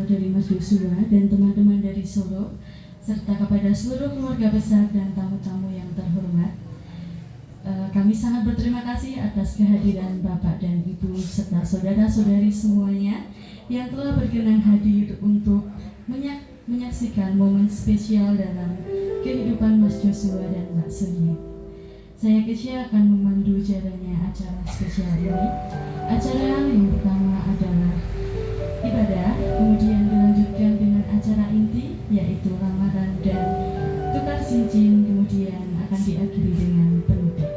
dari Mas Joshua dan teman-teman dari Solo, serta kepada seluruh keluarga besar dan tamu-tamu yang terhormat. Kami sangat berterima kasih atas kehadiran Bapak dan Ibu serta saudara-saudari semuanya yang telah berkenan hadir untuk menyaksikan momen spesial dalam kehidupan Mas Joshua dan Mbak Surya. Saya Kesha akan memandu jalannya acara spesial ini. Acara yang pertama adalah ibadah, kemudian dilanjutkan dengan acara inti yaitu lamaran dan tukar cincin, kemudian akan diakhiri dengan penutup.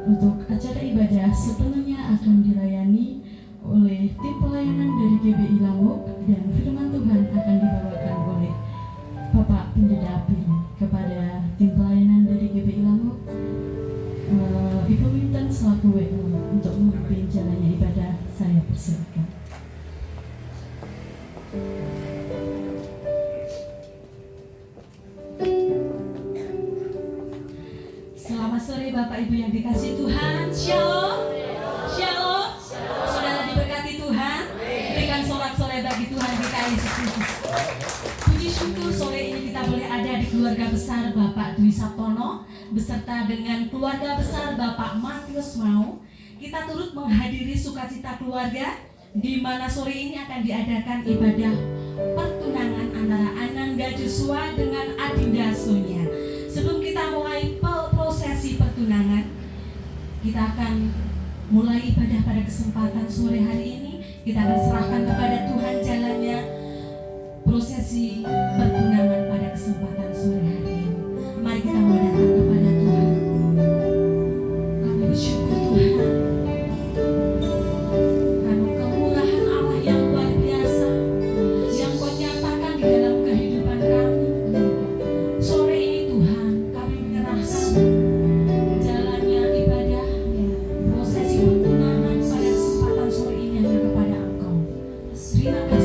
Untuk acara ibadah sepenuhnya akan dilayani oleh tim pelayanan dari GBI Lamuk dan firman Tuhan akan dibawakan oleh Bapak Pendeta Apin. Kepada tim pelayanan dari GBI Lamuk, Ibu Winten selaku WO untuk memimpin jalannya ibadah, saya persilakan. Selamat sore Bapak Ibu yang dikasihi Tuhan. Shalom. Shalom. Saudara diberkati Tuhan. Berikan sorak-sorai bagi Tuhan kita Yesus Kristus. Puji syukur sore ini kita boleh ada di keluarga besar Bapak Dwi Sabtono beserta dengan keluarga besar Bapak Matius Mau. Kita turut menghadiri sukacita keluarga di mana sore ini akan diadakan ibadah pertunangan antara Ananda Joshua dengan Adinda Sonia. Sebelum kita mulai prosesi pertunangan, kita akan mulai ibadah pada kesempatan sore hari ini. Kita akan serahkan kepada Tuhan jalannya prosesi pertunangan pada kesempatan sore hari ini. Mari kita menghadap kepada Tuhan. Kami bersyukur Tuhan karena kemurahan Allah yang luar biasa yang Kau nyatakan di dalam kehidupan kami. Sore ini Tuhan, kami menyerahkan jalannya ibadah prosesi pertunangan pada kesempatan sore ini hanya kepada Engkau. Terima kasih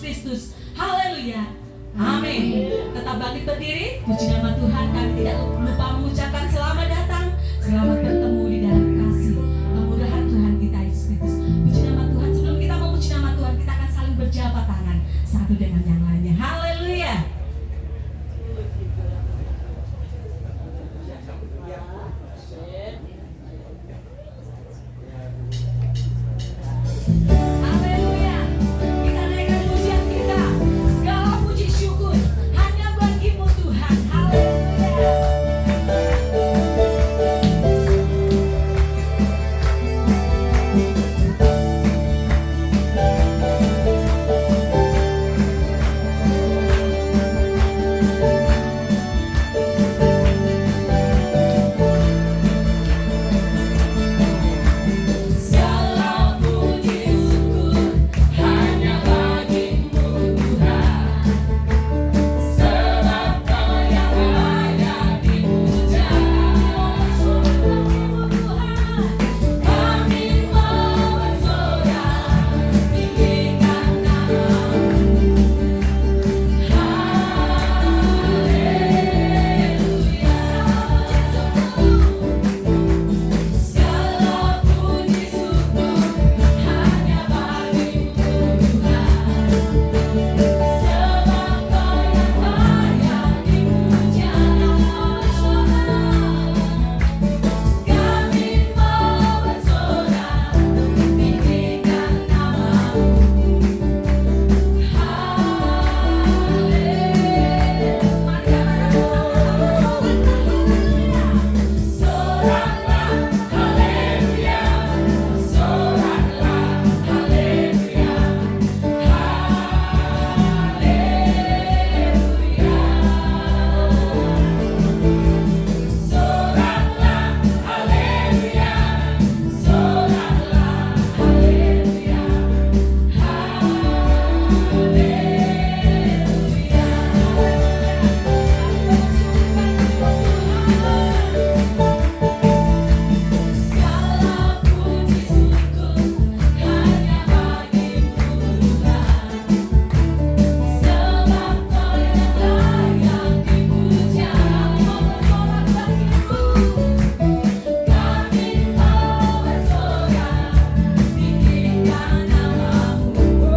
Kristus. Haleluya. Amin. Tetap bangkit berdiri. Puji nama Tuhan. Kami tidak lupa mengucapkan selamat datang, selamat bertemu di dalam kasih kemurahan Tuhan kita Yesus Kristus. Puji nama Tuhan. Sebelum kita memuji nama Tuhan, kita akan saling berjabat tangan satu dengan yang lainnya. Haleluya. Haleluya. Kita naikkan pujian kita. Segala puji syukur hanya bagi-Mu Tuhan. Haleluya. Segala puji syukur hanya bagi-Mu Tuhan, sebab Kau yang layak dipuja. Kami mau bersorak, tinggikan nama-Mu. Segala puji syukur hanya bagi-Mu Tuhan, sebab Kau yang layak dipuja. Kami mau bersorak, tinggikan nama-Mu. Segala puji syukur hanya bagi-Mu Tuhan, sebab Kau yang layak dipuja. Mau bersorak bagi-Mu, kami mau bersorak, tinggikan nama-Mu.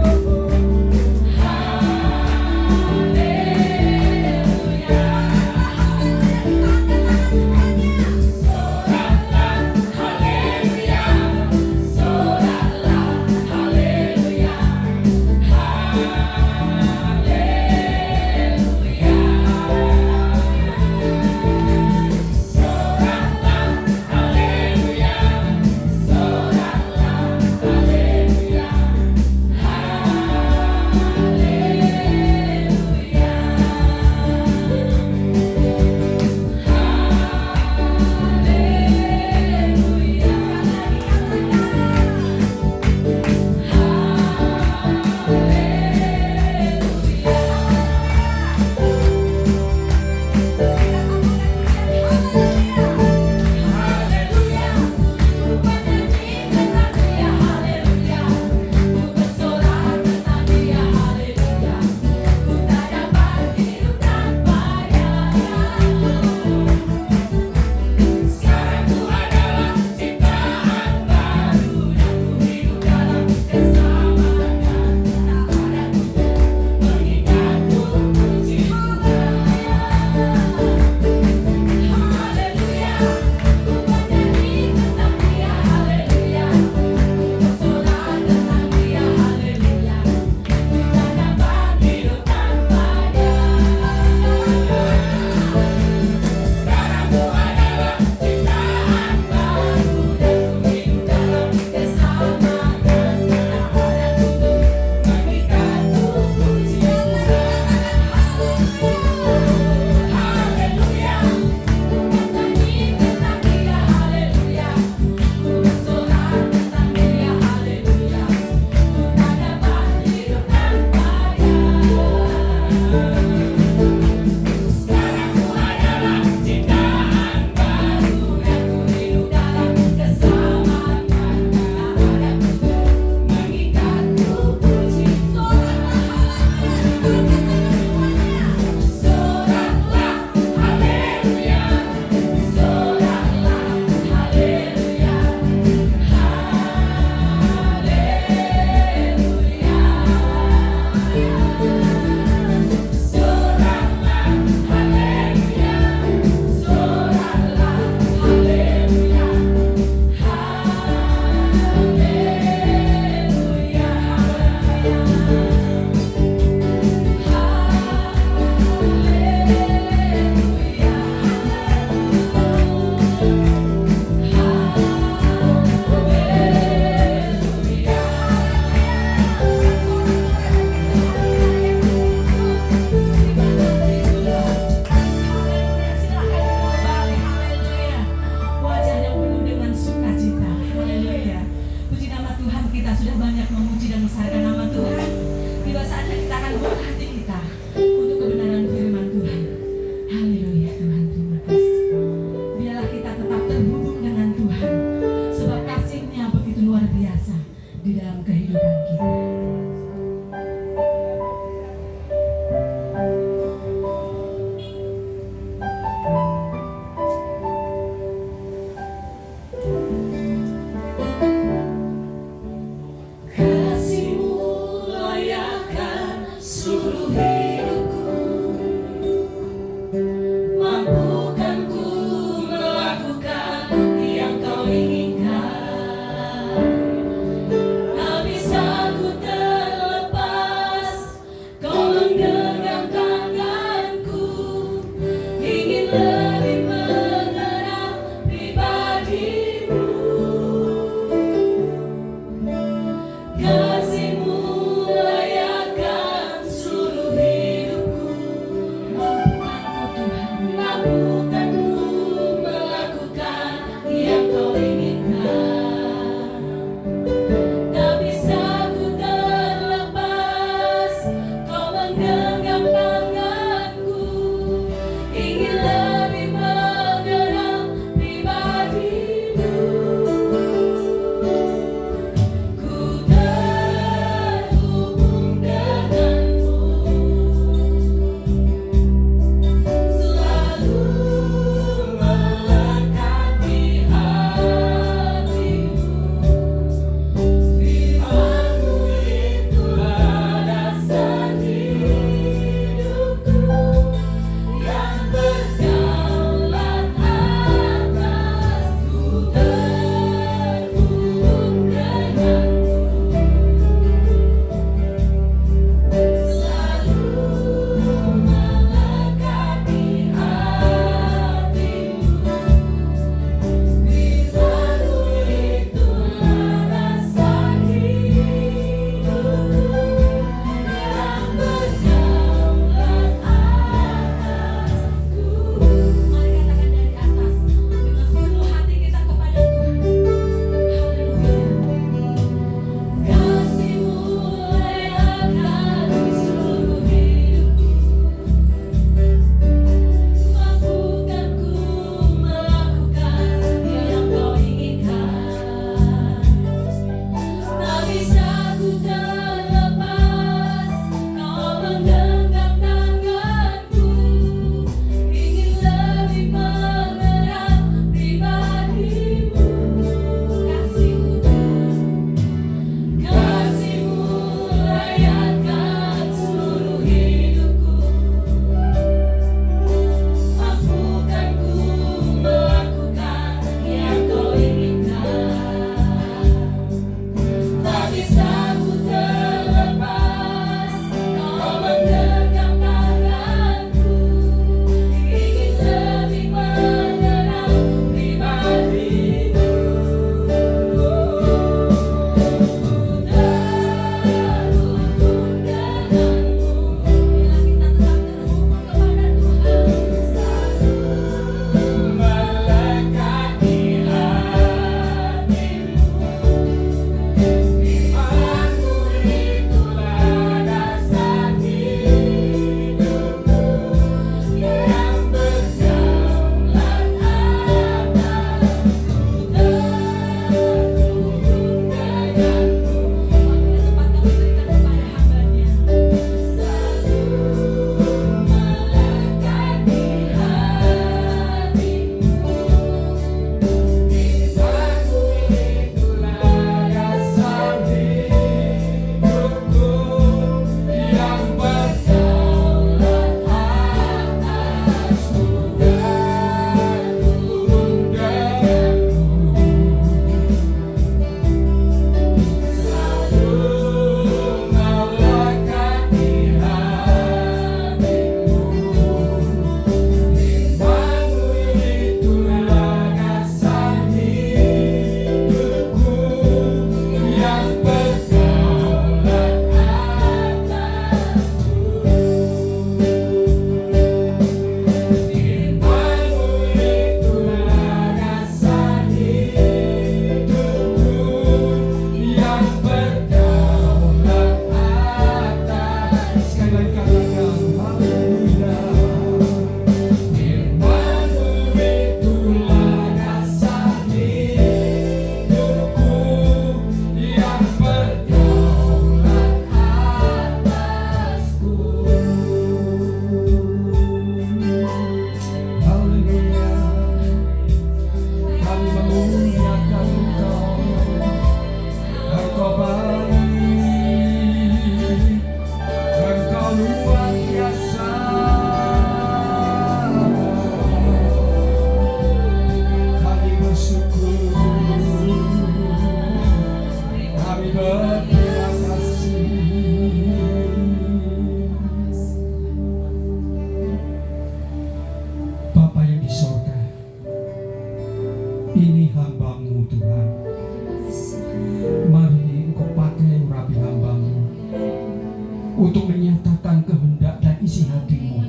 mencurahkan kehendak dan isi hati-Mu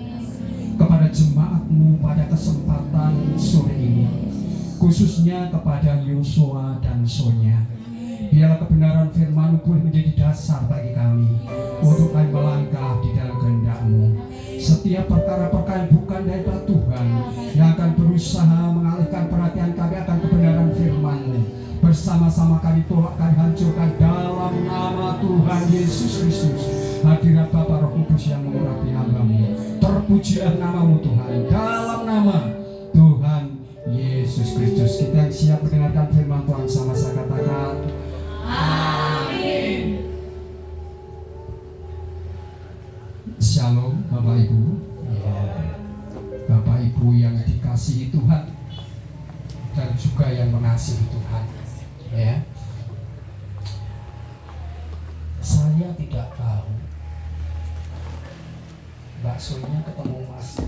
kepada jemaat-Mu pada kesempatan sore ini, khususnya kepada Yosua dan Sonia. Biarlah kebenaran firman-Mu boleh menjadi dasar bagi kami untuk kami melangkah di dalam kehendak-Mu. Setiap perkara-perkara yang bukan daripada Tuhan yang akan berusaha mengalihkan perhatian kami akan kebenaran firman-Mu, bersama-sama kami tolak, kami hancurkan dalam nama Tuhan Yesus Kristus. Hadirat Bapa Roh Kudus yang mengurapi hamba-Mu, terpujilah nama-Mu Tuhan, dalam nama Tuhan Yesus Kristus. Kita yang siap mendengarkan firman Tuhan sama saya katakan amin. Shalom Bapak Ibu, Bapak Ibu yang dikasihi Tuhan dan juga yang mengasihi Tuhan, ya. Saya tidak tahu baksonya ketemu Mas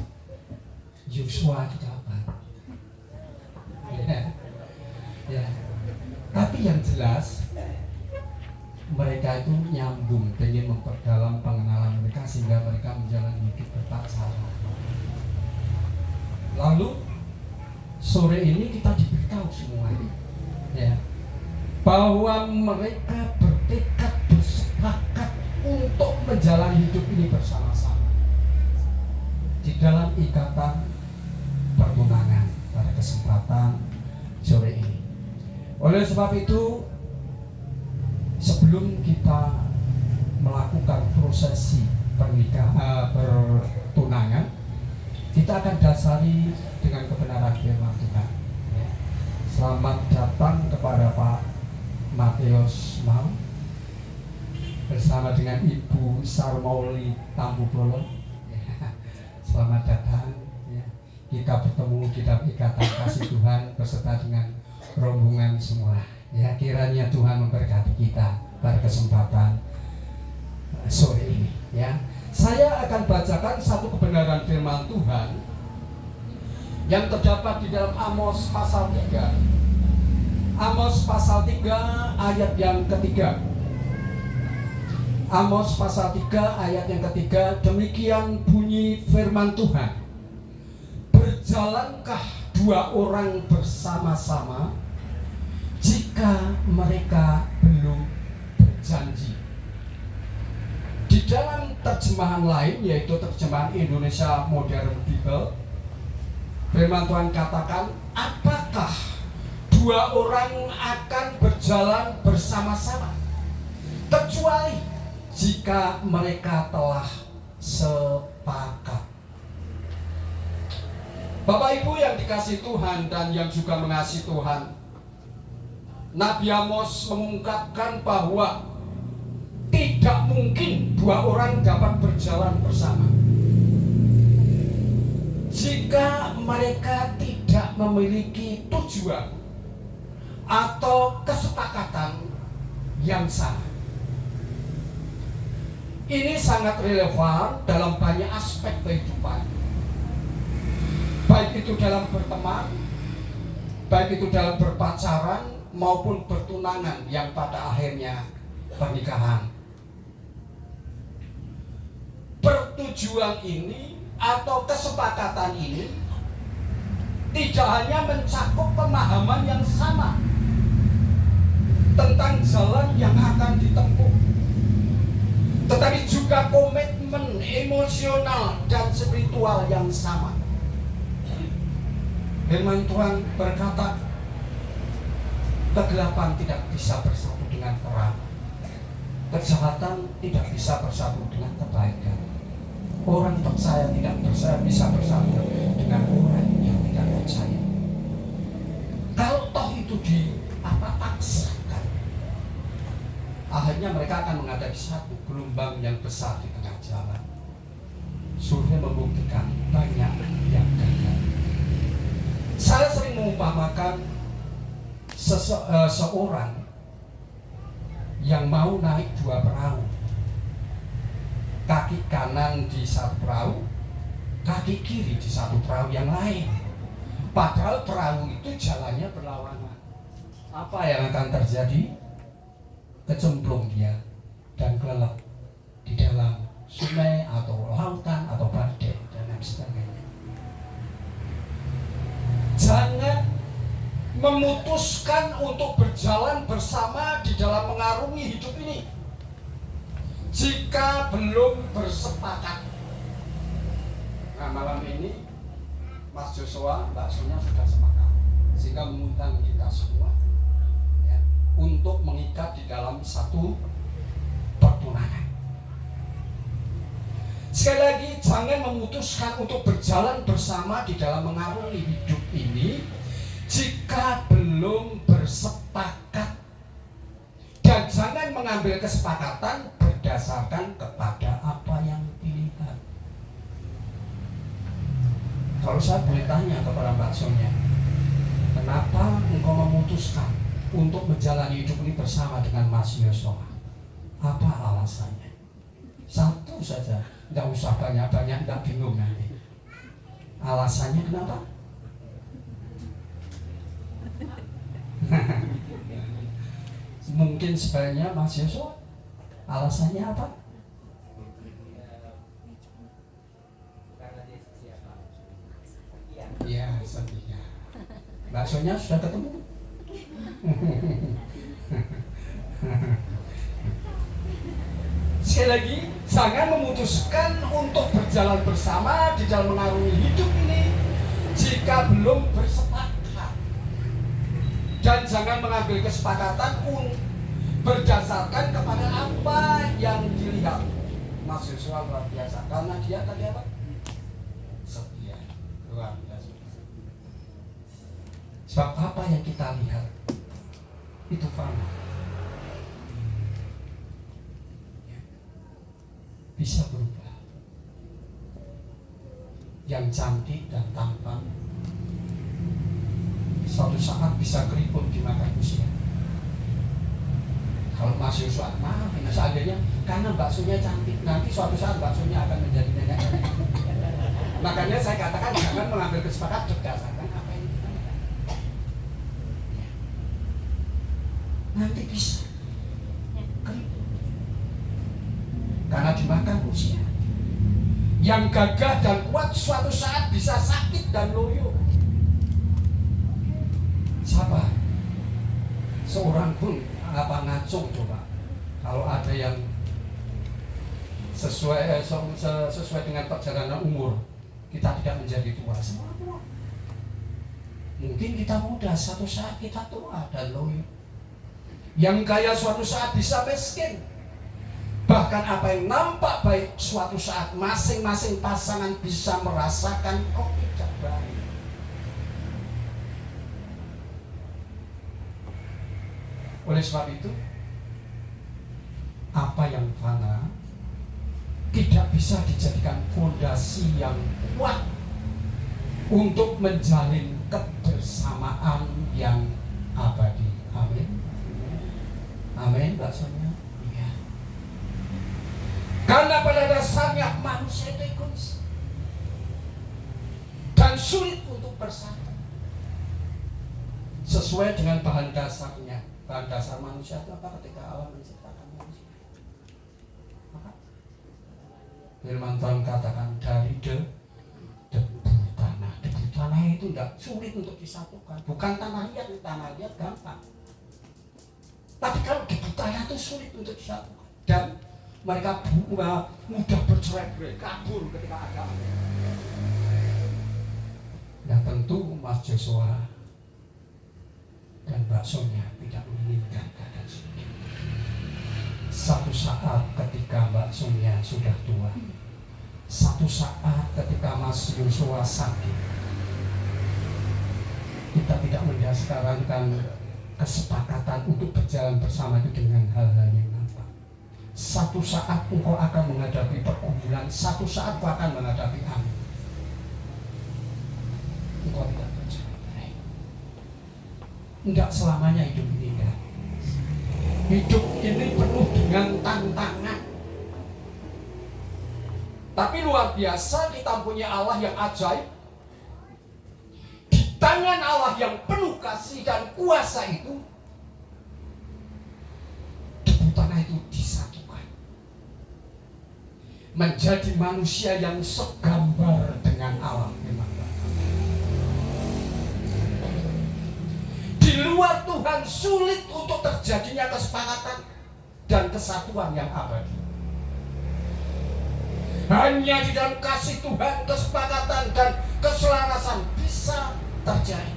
Yosua di kapan, ya. Tapi yang jelas mereka itu nyambung, ingin memperdalam pengenalan mereka sehingga mereka menjalani hidup berpacaran. Lalu sore ini kita diberitahu semua, ya, bahwa mereka bertekad, bersepakat untuk menjalani hidup ini bersama-sama di dalam ikatan pertunangan pada kesempatan sore ini. Oleh sebab itu, sebelum kita melakukan prosesi pernikahan pertunangan, kita akan dasari dengan kebenaran firman Tuhan. Selamat datang kepada Pak Matius Mau bersama dengan Ibu Sarmauli Tambubolo. Selamat datang. Kita bertemu di dalam ikatan kasih Tuhan beserta dengan rombongan semua. Ya, kiranya Tuhan memberkati kita pada kesempatan sore ini, ya. Saya akan bacakan satu kebenaran firman Tuhan yang terdapat di dalam Amos pasal 3. Amos pasal 3 ayat yang ketiga. Amos pasal 3 ayat yang ketiga, demikian bunyi firman Tuhan. Berjalankah dua orang bersama-sama jika mereka belum berjanji? Di dalam terjemahan lain, yaitu terjemahan Indonesia Modern Bible, firman Tuhan katakan, apakah dua orang akan berjalan bersama-sama kecuali jika mereka telah sepakat. Bapak Ibu yang dikasihi Tuhan dan yang juga mengasihi Tuhan, Nabi Amos mengungkapkan bahwa tidak mungkin dua orang dapat berjalan bersama jika mereka tidak memiliki tujuan atau kesepakatan yang sama. Ini sangat relevan dalam banyak aspek kehidupan, baik itu dalam berteman, baik itu dalam berpacaran maupun bertunangan yang pada akhirnya pernikahan. Pertujuan ini atau kesepakatan ini tidak hanya mencakup pemahaman yang sama tentang jalan yang akan ditempuh, tetapi juga komitmen emosional dan spiritual yang sama. Firman Tuhan berkata, kegelapan tidak bisa bersatu dengan terang, kejahatan tidak bisa bersatu dengan kebaikan. Orang percaya tidak bisa bersatu dengan orang yang tidak percaya. Kalau toh itu dipaksakan, akhirnya mereka akan menghadapi satu gelombang yang besar di tengah jalan. Survei membuktikan banyak yang gagal. Saya sering mengumpamakan seorang yang mau naik dua perahu. Kaki kanan di satu perahu, kaki kiri di satu perahu yang lain. Padahal perahu itu jalannya berlawanan. Apa yang akan terjadi? Kecemplung dia dan kelelep di dalam sungai atau lautan atau badai dan lain sebagainya. Jangan memutuskan untuk berjalan bersama di dalam mengarungi hidup ini jika belum bersepakat. Nah, malam ini Mas Joshua, Mbak Sonia sudah sepakat, sehingga mengundang kita semua ya, untuk mengikat di dalam satu pertunangan. Sekali lagi, jangan memutuskan untuk berjalan bersama di dalam mengarungi hidup ini jika belum bersepakat, dan jangan mengambil kesepakatan berdasarkan kepada apa yang dilihat. Kalau saya boleh tanya kepada Mbak Sonia, kenapa engkau memutuskan untuk menjalani hidup ini bersama dengan Mas Yosua? Apa alasannya? Satu saja, tidak usah banyak-banyak, tidak bingung nanti. Alasannya kenapa? Mungkin sebaliknya Mas Yosua, alasannya apa? Ya, sepertinya. Mbak Sonia sudah ketemu? Sekali lagi, jangan memutuskan untuk berjalan bersama di dalam mengarungi hidup ini jika belum bersepakat, dan jangan mengambil kesepakatan berdasarkan kepada apa yang dilihat. Mas Yosua luar biasa, karena dia tadi apa? Setia, luar biasa. Sebab apa yang kita lihat itu fana, bisa berubah. Yang cantik dan tampan suatu saat bisa keriput di mata usia. Kalau Mas Yosua, maaf ini seandainya karena baksonya cantik, nanti suatu saat baksonya akan menjadi nenek. Makanya saya katakan jangan mengambil kesepakatan berdasarkan apa yang kita lihat. Nanti bisa keriput karena dimakan usia. Yang gagah dan kuat suatu saat bisa sakit dan loyo. Siapa? Seorang pun apa ngacung coba. Kalau ada yang sesuai dengan perjalanan umur, kita tidak menjadi tua semua. Mungkin kita muda, suatu saat kita tua dan loyo. Yang kaya suatu saat bisa miskin. Bahkan apa yang nampak baik suatu saat masing-masing pasangan bisa merasakan kok tidak baik. Oleh sebab itu, apa yang fana tidak bisa dijadikan fondasi yang kuat untuk menjalin kebersamaan yang abadi. Amin. Amin, Mbak Sonia. Iya. Karena pada dasarnya manusia itu egois dan sulit untuk bersatu. Sesuai dengan bahan dasarnya. Bahan dasar manusia itu apa ketika Allah menciptakan manusia? Apa? Firman Tuhan katakan dari debu tanah. Debu tanah itu tidak sulit untuk disatukan. Bukan tanah liat gampang. Tapi kalau debu tanah itu sulit untuk disatukan. Dan mereka mudah bercerai-berai, kabur ketika ada. Nah tentu Mas Joshua dan Mbak Sonia tidak menginginkan keadaan seperti itu. Satu saat ketika Mbak Sonia sudah tua, satu saat ketika Mas Joshua sakit, kita tidak mendasarkan kesepakatan untuk berjalan bersama itu dengan hal-hal yang nampak. Satu saat engkau akan menghadapi pergumulan, satu saat engkau akan menghadapi angin. Engkau tidak percaya. Tidak selamanya hidup ini kan. Hidup ini penuh dengan tantangan. Tapi luar biasa kita punya Allah yang ajaib. Di tangan Allah yang penuh kasih dan kuasa itu, debu tanah itu disatukan. menjadi manusia yang segambar dengan Allah. Memang di luar Tuhan sulit untuk terjadinya kesepakatan dan kesatuan yang abadi. Hanya di dalam kasih Tuhan kesepakatan dan keselarasan bisa terjadi.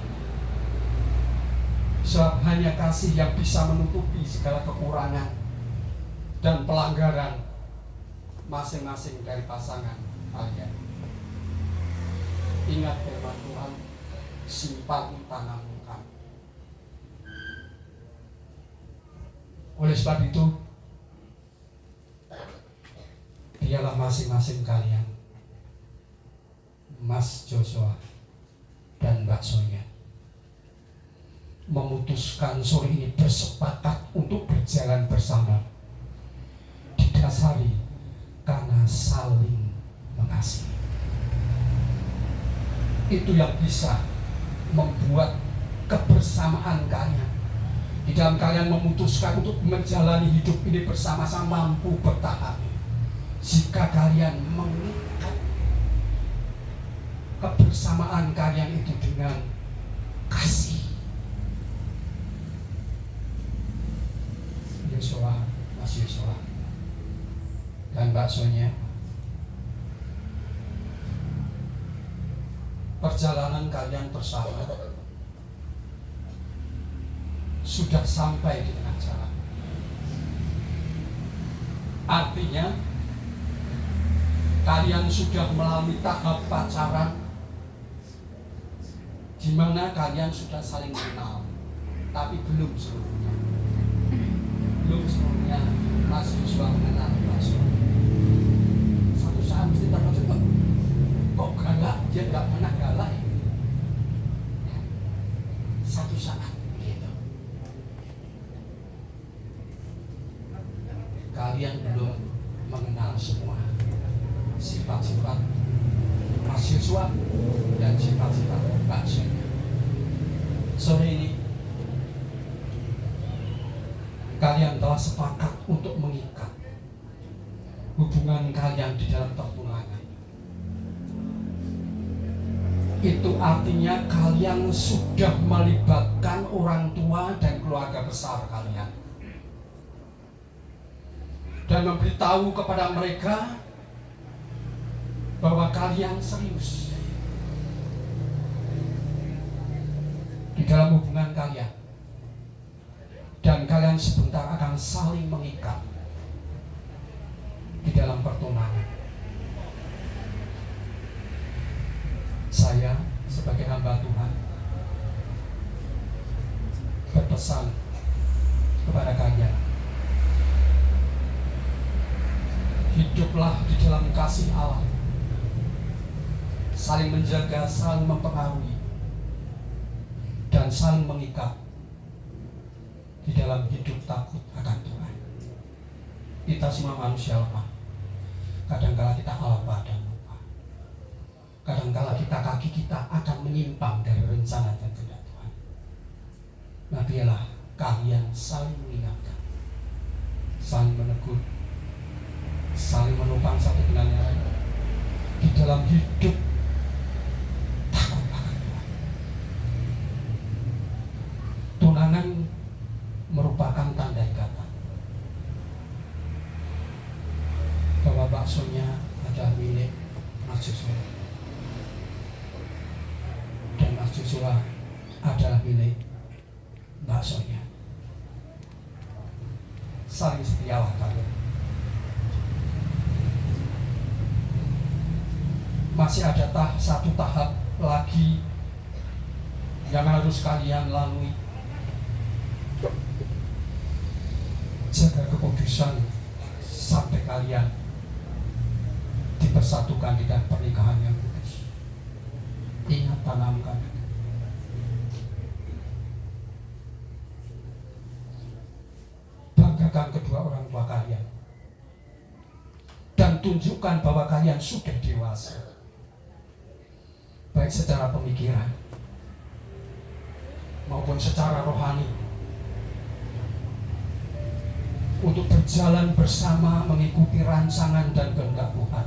Sebab hanya kasih yang bisa menutupi segala kekurangan dan pelanggaran masing-masing dari pasangan kalian. Ingat firman Tuhan, simpan tanganmu kamu. Oleh sebab itu, biarlah masing-masing kalian, Mas Joshua dan Mbak Sonia, memutuskan sore ini bersepakat untuk berjalan bersama, didasari karena saling mengasihi. Itu yang bisa membuat kebersamaan kalian. Di dalam kalian memutuskan untuk menjalani hidup ini bersama-sama mampu bertahan. Jika kalian mengikat kebersamaan kalian itu dengan kasih. Yosua, Mas Yosua dan Mbak Sonia, perjalanan kalian bersama sudah sampai di tengah jalan. Artinya kalian sudah melalui tahap pacaran, di mana kalian sudah saling kenal, tapi belum seluruhnya. Belum seluruhnya Mas Yosua mengenal Mbak Sonia. Satu saat mesti terkejut, kok galak? Dia nggak pernah galak ya? Satu saat gitu. Kalian belum mengenal semua sifat-sifat Mas Yosua dan sifat-sifat Mbak Sonia. Sore ini kalian telah sepakat untuk mengikat hubungan kalian di dalam pertunangan. Itu artinya kalian sudah melibatkan orang tua dan keluarga besar kalian, dan memberitahu kepada mereka bahwa kalian serius di dalam hubungan kalian, dan kalian sebentar akan saling mengikat di dalam pertunangan. Saya sebagai hamba Tuhan berpesan kepada kalian, hiduplah di dalam kasih Allah, saling menjaga, saling mempengaruhi, dan saling mengikat di dalam hidup takut akan Tuhan. Kita semua manusia lemah. Kadangkala kita alpa dan lupa. Kadangkala kaki kita akan menyimpang dari rencana dan kehendak Tuhan. Nah, biarlah kalian saling mengingatkan, saling menegur, saling menopang satu dengan yang lain di dalam hidup takut akan Tuhan. Tunangan merupakan tanda ikatan bahwa baksonya adalah milik Mas Joshua dan Mas Joshua adalah milik baksonya. Saling setialah kalian. Masih ada satu tahap lagi yang harus kalian lalui. Jaga kekudusan sampai kalian dipersatukan di dalam pernikahan yang kudus. Ingat, tanamkan banggakan kedua orang tua kalian, dan tunjukkan bahwa kalian sudah dewasa, baik secara pemikiran maupun secara rohani. untuk berjalan bersama mengikuti rancangan dan kehendak Tuhan,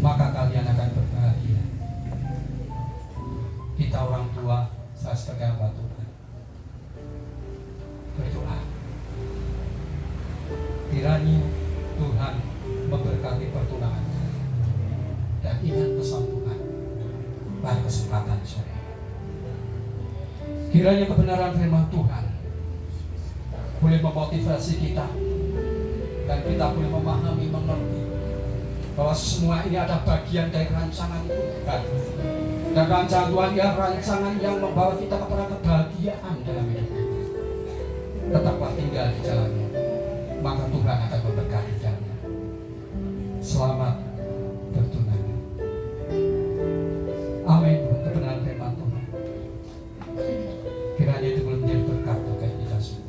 maka kalian akan berbahagia. Kita orang tua, saya sebagai hamba Tuhan, berdoa kiranya Tuhan memberkati pertunangan dan ingat pesan Tuhan pada kesempatan sore ini. Kiranya kebenaran firman Tuhan boleh memotivasi kita dan kita boleh memahami, mengerti bahwa semua ini ada bagian dari rancangan Tuhan, dan rancangan Tuhan ya rancangan yang membawa kita kepada kebahagiaan dalam hidup kita. Tetaplah tinggal di jalannya, maka Tuhan akan memberkati jalannya. Selamat bertunangan. Amin. Kebenaran firman Tuhan kiranya itu boleh menjadi berkat bagi kita semua.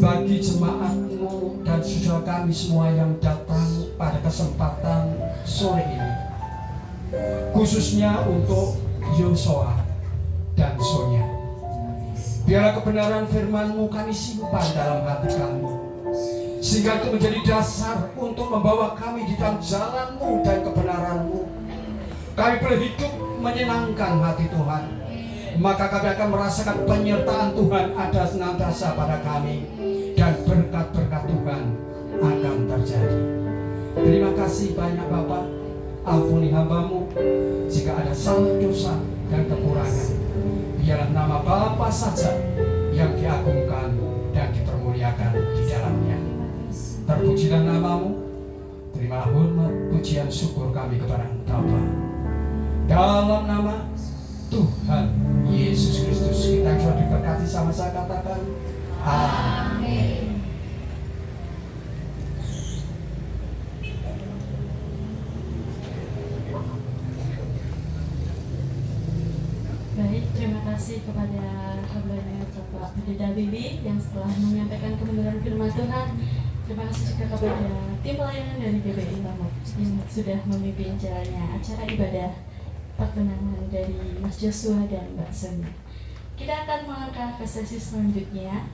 Bagi jemaat-Mu dan saudara kami semua yang datang pada kesempatan sore ini, khususnya untuk Yosua dan Sonia, biarlah kebenaran firman-Mu kami simpan dalam hati kami, sehingga itu menjadi dasar untuk membawa kami di dalam jalan-Mu dan kebenaran-Mu. Kami boleh hidup menyenangkan hati Tuhan, maka kami akan merasakan penyertaan Tuhan ada senantiasa pada kami, dan berkat-berkat Tuhan akan terjadi. Terima kasih banyak Bapak. ampuni hamba-Mu jika ada salah dosa dan kekurangan. Biarlah nama Bapa saja yang diagungkan dan dipermuliakan di dalamnya. Terpujilah nama-Mu. Terimalah hormat, pujian, syukur kami kepada Bapa. Dalam nama Tuhan Yesus Kristus kita yang sudah diberkati, sama saya katakan amin. Baik, terima kasih kepada hamba-Nya Bapak Pendeta Bibi yang setelah menyampaikan kebenaran firman Tuhan. Terima kasih juga kepada tim pelayanan dari GBI Lombok yang sudah memimpin jalannya acara ibadah pertunangan dari Mas Joshua dan Mbak Sonia. Kita akan melangkah ke sesi selanjutnya,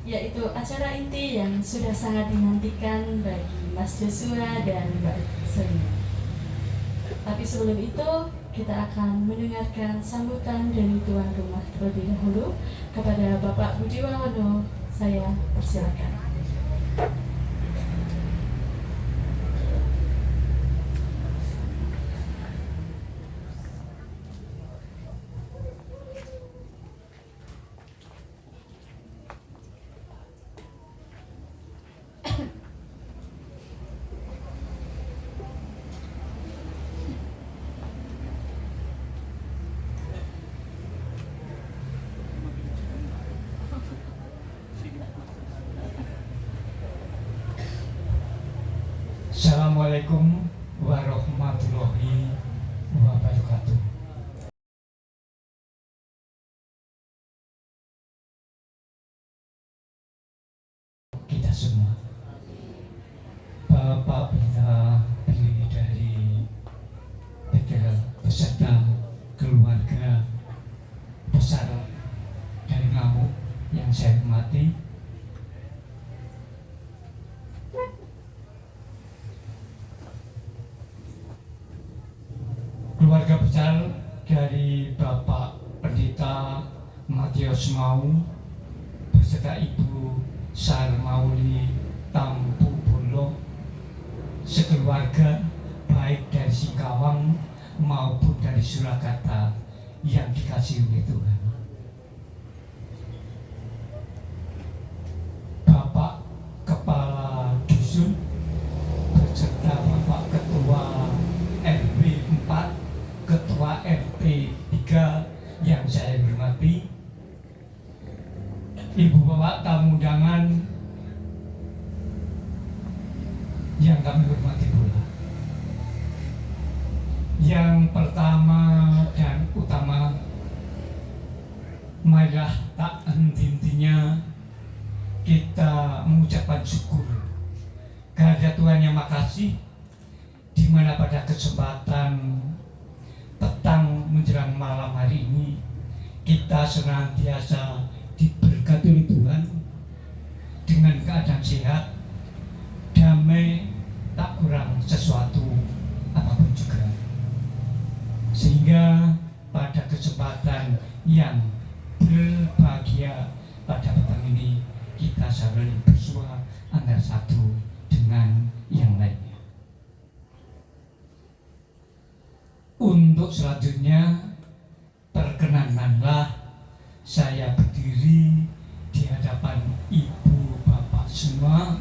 yaitu acara inti yang sudah sangat dinantikan bagi Mas Joshua dan Mbak Sonia. Tapi sebelum itu, kita akan mendengarkan sambutan dari tuan rumah terlebih dahulu kepada Bapak Budi Wahono. Saya persilakan. Assalamualaikum warahmatullahi wabarakatuh. Kita semua, Bapak Pendeta Bibi dari Bethel beserta keluarga besar dari Ngamuk yang saya hormati, keluarga besar dari Bapak Pendeta Matius Mau beserta Ibu Sarmauli Tampu Bolo, sekeluarga baik dari Singkawang maupun dari Surakarta yang dikasihi oleh Tuhan. Bapak Kepala Dusun beserta Bapak Ketua RW 4, Ketua RT 3 yang saya hormati, Ibu Bapak tamu undangan yang kami hormati pula. Yang pertama dan utama, marilah tak henti-hentinya kita mengucapkan syukur kehadirat Tuhan yang makasih, di mana pada kesempatan petang menjelang malam hari ini kita senantiasa diberkati oleh Tuhan dengan keadaan sehat, damai, tak kurang sesuatu apapun juga. Sehingga pada kesempatan yang berbahagia pada petang ini kita saling bersua antara satu dengan yang lainnya. Untuk selanjutnya, perkenankanlah saya berdiri di hadapan Ibu Bapak semua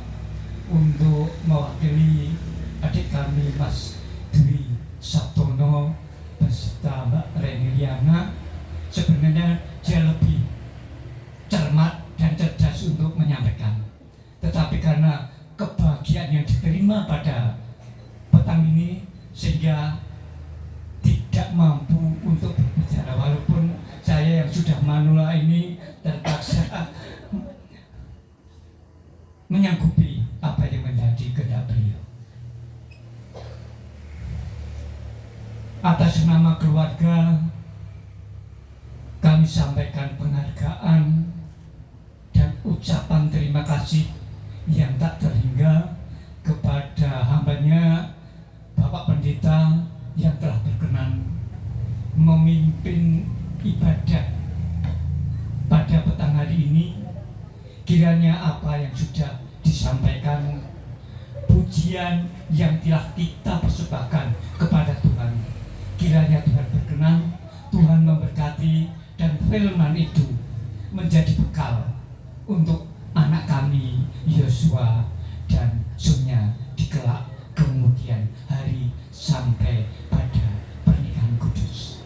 untuk mewakili adik kami Mas Dwi Sabtono beserta Mbak Reniliana. Sebenarnya dia lebih cermat dan cerdas untuk menyampaikan, tetapi karena kebahagiaan yang diterima pada petang ini sehingga tidak mampu untuk berbicara, walaupun saya yang sudah manula ini terpaksa menyanggupi apa yang menjadi kehendak beliau. Atas nama keluarga, kami sampaikan penghargaan dan ucapan terima kasih yang tak terhingga kepada hambanya Bapak Pendeta yang telah berkenan memimpin ibadah pada petang hari ini. Kiranya apa yang sudah disampaikan pujian yang telah kita persembahkan kepada Tuhan. Kiranya Tuhan berkenan, Tuhan memberkati, dan firman itu menjadi bekal untuk anak kami Yosua dan Sonia di kelak kemudian hari sampai pada pernikahan kudus.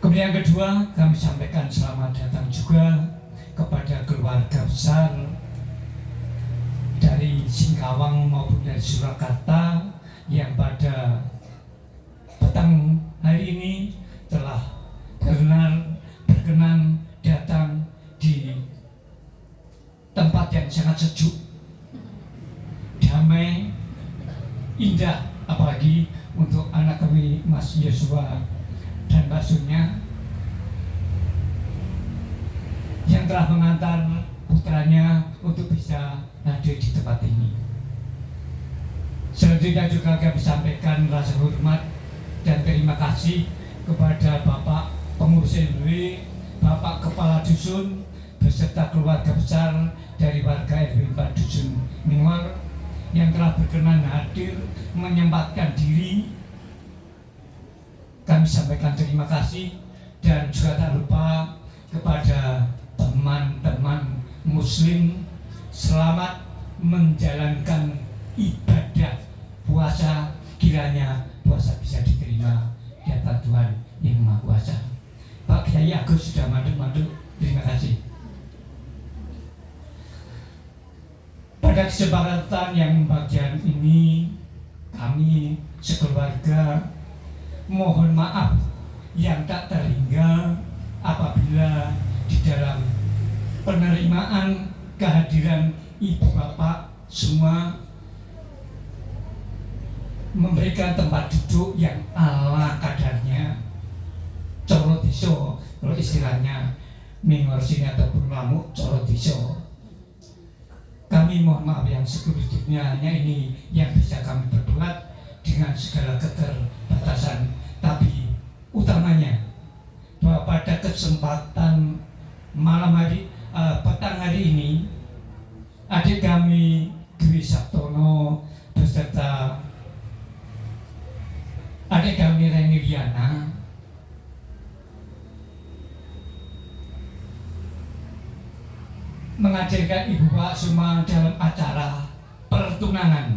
Kemudian yang kedua, kami sampaikan selamat datang juga kepada keluarga besar dari Singkawang maupun dari Surakarta yang pada petang hari ini telah berkenan datang di tempat yang sangat sejuk, damai, indah, apalagi untuk anak kami Mas Yosua dan Mbak Sonia yang telah mengantar putranya untuk bisa hadir di tempat ini. Selanjutnya juga kami sampaikan rasa hormat dan terima kasih kepada Bapak Pengurus RW, Bapak Kepala Dusun, beserta keluarga besar dari warga RW 4 Dusun Mingwar yang telah berkenan hadir menyempatkan diri. Kami sampaikan terima kasih, dan juga tak lupa kepada teman-teman Muslim, selamat menjalankan ibadah puasa, kiranya puasa bisa diterima di hadapan Tuhan yang Maha Kuasa. Pak Kiai Agus sudah manduk-manduk, terima kasih. Pada kesempatan yang bagian ini, kami sekeluarga mohon maaf yang tak terhingga apabila di dalam penerimaan kehadiran Ibu Bapak semua memberikan tempat duduk yang ala kadarnya, coro diso, kalau istilahnya Mingwar sini ataupun Lamuk coro diso. Kami mohon maaf yang sekurang-kurangnya, hanya ini yang bisa kami berbuat dengan segala keterbatasan. Tapi utamanya bahwa pada kesempatan malam hari, petang hari ini, adik kami Dwi Sabtono beserta adik kami Reni Riana mengajarkan Ibu Pak semua dalam acara pertunangan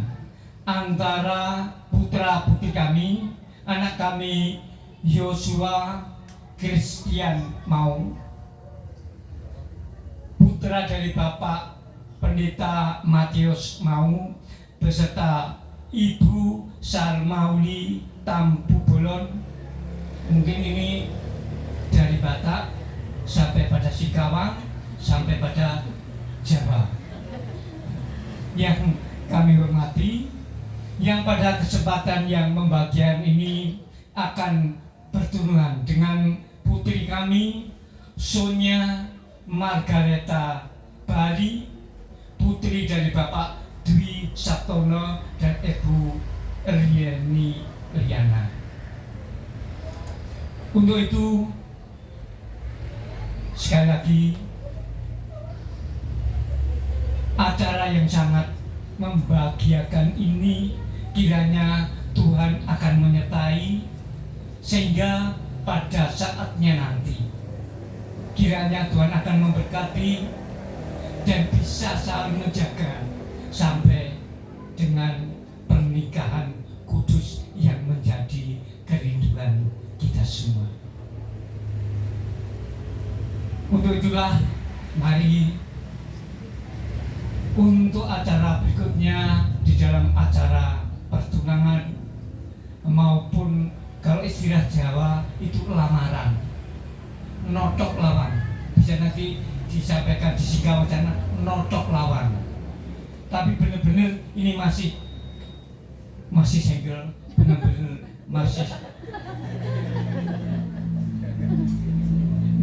antara putra putri kami, anak kami Yosua Christian Mau, putra dari Bapak Pendeta Matius Mau beserta Ibu Sarmauli Tampu Bolon. Mungkin ini dari Batak sampai pada Singkawang sampai pada Jawa. Yang kami hormati, yang pada kesempatan yang membagian ini akan bertunangan dengan putri kami Sonia Margareta Bali, putri dari Bapak Dwi Sabtono dan Ibu Rieni Liana. Untuk itu, sekali lagi, acara yang sangat membahagiakan ini kiranya Tuhan akan menyertai, sehingga pada saatnya nanti kiranya Tuhan akan memberkati dan bisa saling menjaga sampai dengan pernikahan kudus yang menjadi kerinduan kita semua. Untuk itulah, mari untuk acara berikutnya di dalam acara pertunangan maupun kalau istilah Jawa itu lamaran, notok lawan, bisa nanti disampaikan di Singkawang sana notok lawan. Tapi benar-benar ini masih single, benar-benar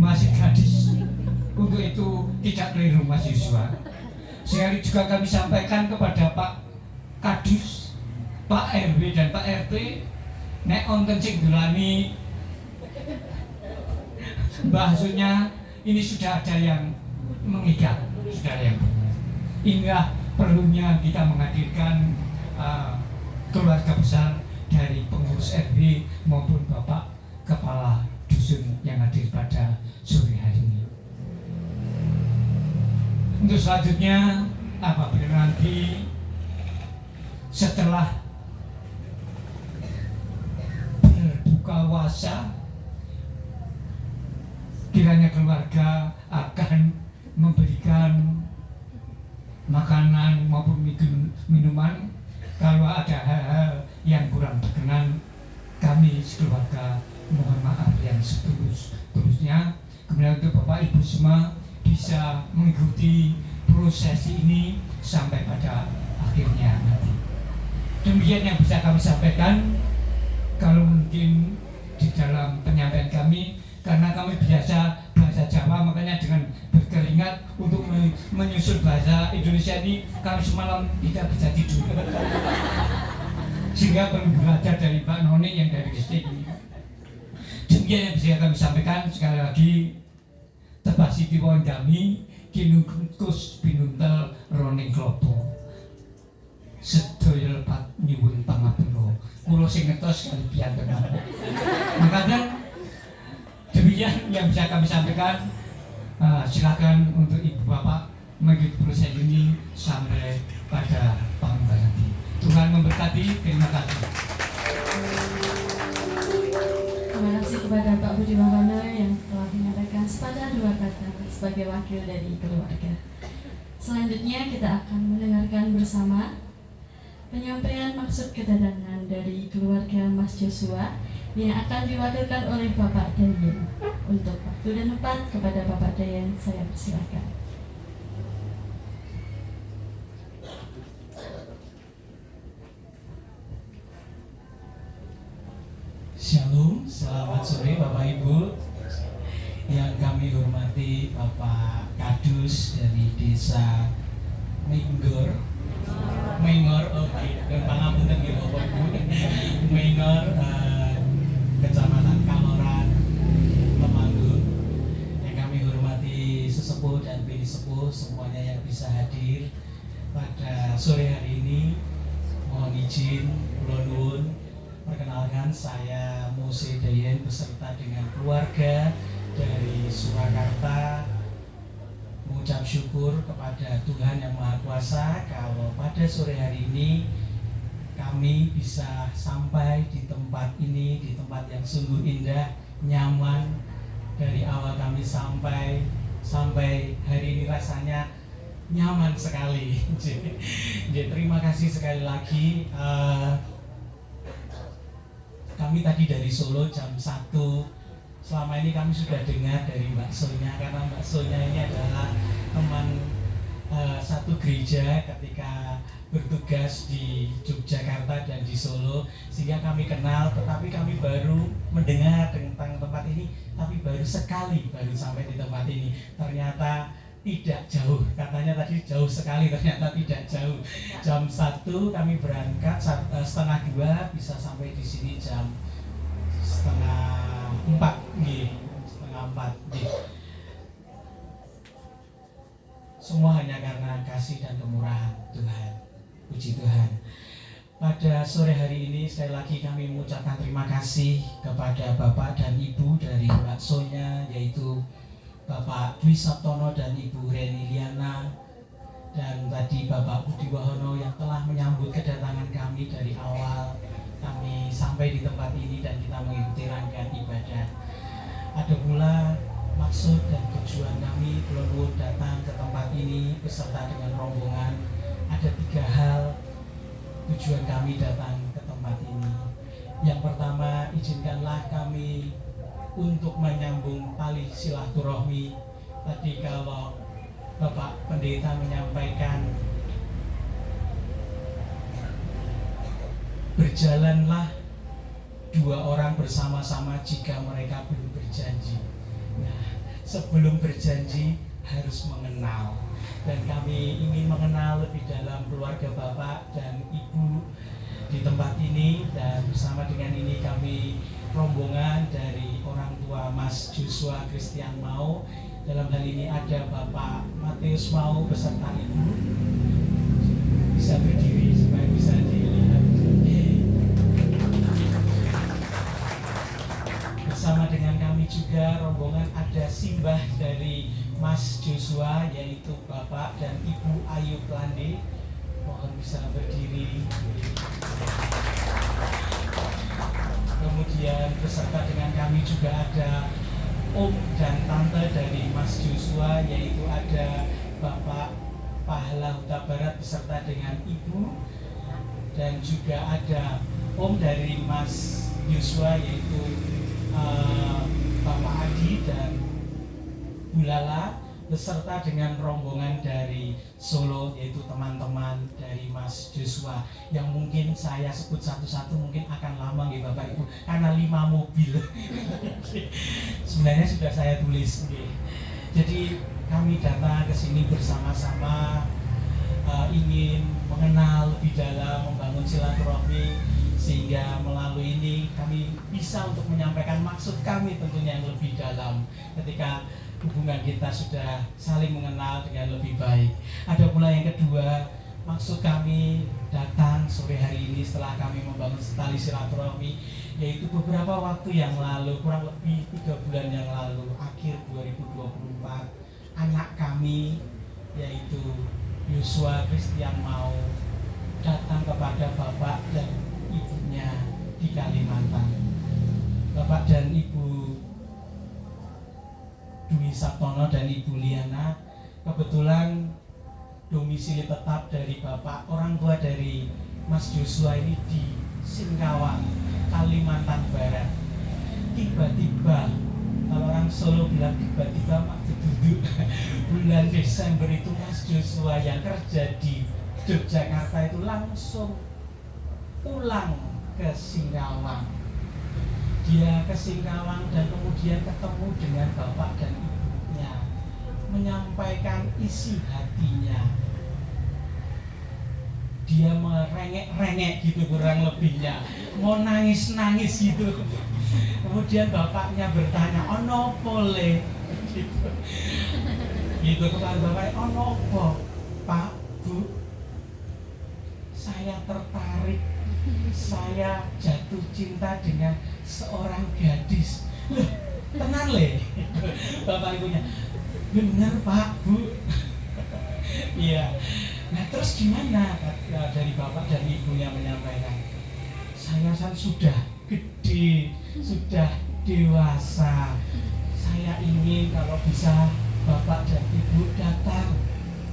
masih gadis. Untuk itu tidak keliru Mas Yosua. Sekali juga kami sampaikan kepada Pak Kadus, Pak RW dan Pak RT, nek onten sing durani bahasanya ini sudah ada yang mengikat, sudah ada yang inilah perlunya kita menghadirkan keluarga besar dari pengurus RW maupun Bapak Kepala Dusun yang hadir pada sore hari ini. Untuk selanjutnya, apabila nanti setelah berbuka puasa, kiranya keluarga akan memberikan makanan maupun minuman. Kalau ada hal-hal yang kurang berkenan, kami sekeluarga mohon maaf yang setulus-tulusnya. Kemudian untuk Bapak Ibu semua bisa mengikuti prosesi ini sampai pada akhirnya nanti. Demikian yang bisa kami sampaikan. Kalau mungkin di dalam penyampaian kami, karena kami biasa bahasa Jawa, makanya dengan berkeringat untuk menyusun bahasa Indonesia ini, kami semalam tidak bisa tidur. Sehingga perlu belajar dari Pak Noni yang dari SD ini. Demikian yang bisa kami sampaikan. Sekali lagi, tebasi tiwon kami kinungkus pinuntel roning klopo sedaya lepat nyuwun pangapura kula sing ngetos kali piyanten. Makanya demikian yang bisa kami sampaikan. Silakan untuk Ibu Bapak mengikuti proses ini sampai pada panggilan. Tuhan memberkati. Terima kasih. Terima kasih kepada Pak Budi Wahono yang telah menyampaikan sepatah dua kata sebagai wakil dari keluarga. Selanjutnya kita akan mendengarkan bersama penyampaian maksud kedatangan dari keluarga Mas Joshua yang akan diwakilkan oleh Bapak Dayen. Untuk waktu dan tempat kepada Bapak Dayen, saya persilakan. Shalom, selamat sore Bapak Ibu yang kami hormati, Bapak Kadus dari Desa Menggor, oh baik, pangapunten nggih Bapak Ibu, Menggor, Kecamatan Kaloran, Temanggung, yang kami hormati sesepuh dan bini sepuh semuanya yang bisa hadir pada sore hari ini. Mohon izin, kula nuwun. Perkenalkan, saya Mose Dayen beserta dengan keluarga dari Surakarta mengucap syukur kepada Tuhan Yang Maha Kuasa kalau pada sore hari ini kami bisa sampai di tempat ini, di tempat yang sungguh indah, nyaman. Dari awal kami sampai hari ini rasanya nyaman sekali. Jadi terima kasih sekali lagi. Kami tadi dari Solo jam 1. Selama ini kami sudah dengar dari Mbak Sonya, karena Mbak Sonya ini adalah teman satu gereja ketika bertugas di Yogyakarta dan di Solo, sehingga kami kenal. Tetapi kami baru mendengar tentang tempat ini, tapi baru sekali baru sampai di tempat ini. Ternyata tidak jauh, katanya tadi jauh sekali, ternyata tidak jauh. Jam 1 kami berangkat, 1:30 bisa sampai di sini jam 3:30 nih, 3:30 nih. Semua hanya karena kasih dan kemurahan Tuhan. Puji Tuhan. Pada sore hari ini sekali lagi kami mengucapkan terima kasih kepada Bapak dan Ibu dari Mbak Sonya, yaitu Bapak Dwi Sabtono dan Ibu Reni Liana, dan tadi Bapak Budi Wahono yang telah menyambut kedatangan kami dari awal kami sampai di tempat ini dan kita mengikuti rangkaian ibadah. Ada pula maksud dan tujuan kami belum datang ke tempat ini beserta dengan rombongan. Ada 3 hal tujuan kami datang ke tempat ini. Yang pertama, izinkanlah kami untuk menyambung tali silaturahmi. Tadi kalau Bapak Pendeta menyampaikan, berjalanlah 2 orang bersama-sama jika mereka belum berjanji. Nah, sebelum berjanji harus mengenal. Dan kami ingin mengenal lebih dalam keluarga Bapak dan Ibu di tempat ini, dan bersama dengan ini kami rombongan dari orang tua Mas Joshua Christian Mau. Dalam hal ini ada Bapak Matius Mau beserta Ibu, bisa berdiri supaya bisa dilihat. Bersama dengan kami juga rombongan ada simbah dari Mas Joshua, yaitu Bapak dan Ibu Ayu Plande. Mohon bisa berdiri. Kemudian beserta dengan kami juga ada Om dan Tante dari Mas Joshua, yaitu ada Bapak Pahala Huta Barat beserta dengan Ibu, dan juga ada Om dari Mas Joshua, yaitu Bapak Adi dan Bu Lala, beserta dengan rombongan dari Solo, yaitu teman-teman dari Mas Joshua, yang mungkin saya sebut satu-satu mungkin akan lama nih Bapak Ibu, karena 5 mobil. Sebenarnya sudah saya tulis. Jadi kami datang ke sini bersama-sama ingin mengenal lebih dalam, membangun silaturahmi, sehingga melalui ini kami bisa untuk menyampaikan maksud kami tentunya yang lebih dalam ketika hubungan kita sudah saling mengenal dengan lebih baik. Ada pula yang kedua, maksud kami datang sore hari ini setelah kami membangun tali silaturahmi, yaitu beberapa waktu yang lalu, kurang lebih 3 bulan yang lalu, akhir 2024, anak kami yaitu Yosua Christian mau datang kepada Bapak dan Ibunya di Kalimantan. Bapak dan Ibu Dwi Sabtono dan Ibu Liana kebetulan domisili tetap dari Bapak, orang tua dari Mas Joshua ini di Singkawang, Kalimantan Barat. Tiba-tiba, kalau orang Solo bilang tiba-tiba mak duduk bulan Desember itu Mas Joshua yang kerja di Yogyakarta itu langsung pulang ke Singkawang. Dia ke Singkawang dan kemudian ketemu dengan Bapak dan Ibunya, menyampaikan isi hatinya. Dia merengek-rengek gitu kurang lebihnya, mau nangis-nangis gitu. Kemudian bapaknya bertanya, ono pole? Gitu kepada bapaknya, ono apa? Pak, Bu, saya tertarik, saya jatuh cinta dengan seorang gadis. Loh, tenang le. Bapak ibunya, benar Pak, Bu. Iya. Nah terus gimana? Dari bapak dan ibunya menyampaikan, saya sudah gede, sudah dewasa. Saya ingin kalau bisa bapak dan ibu datang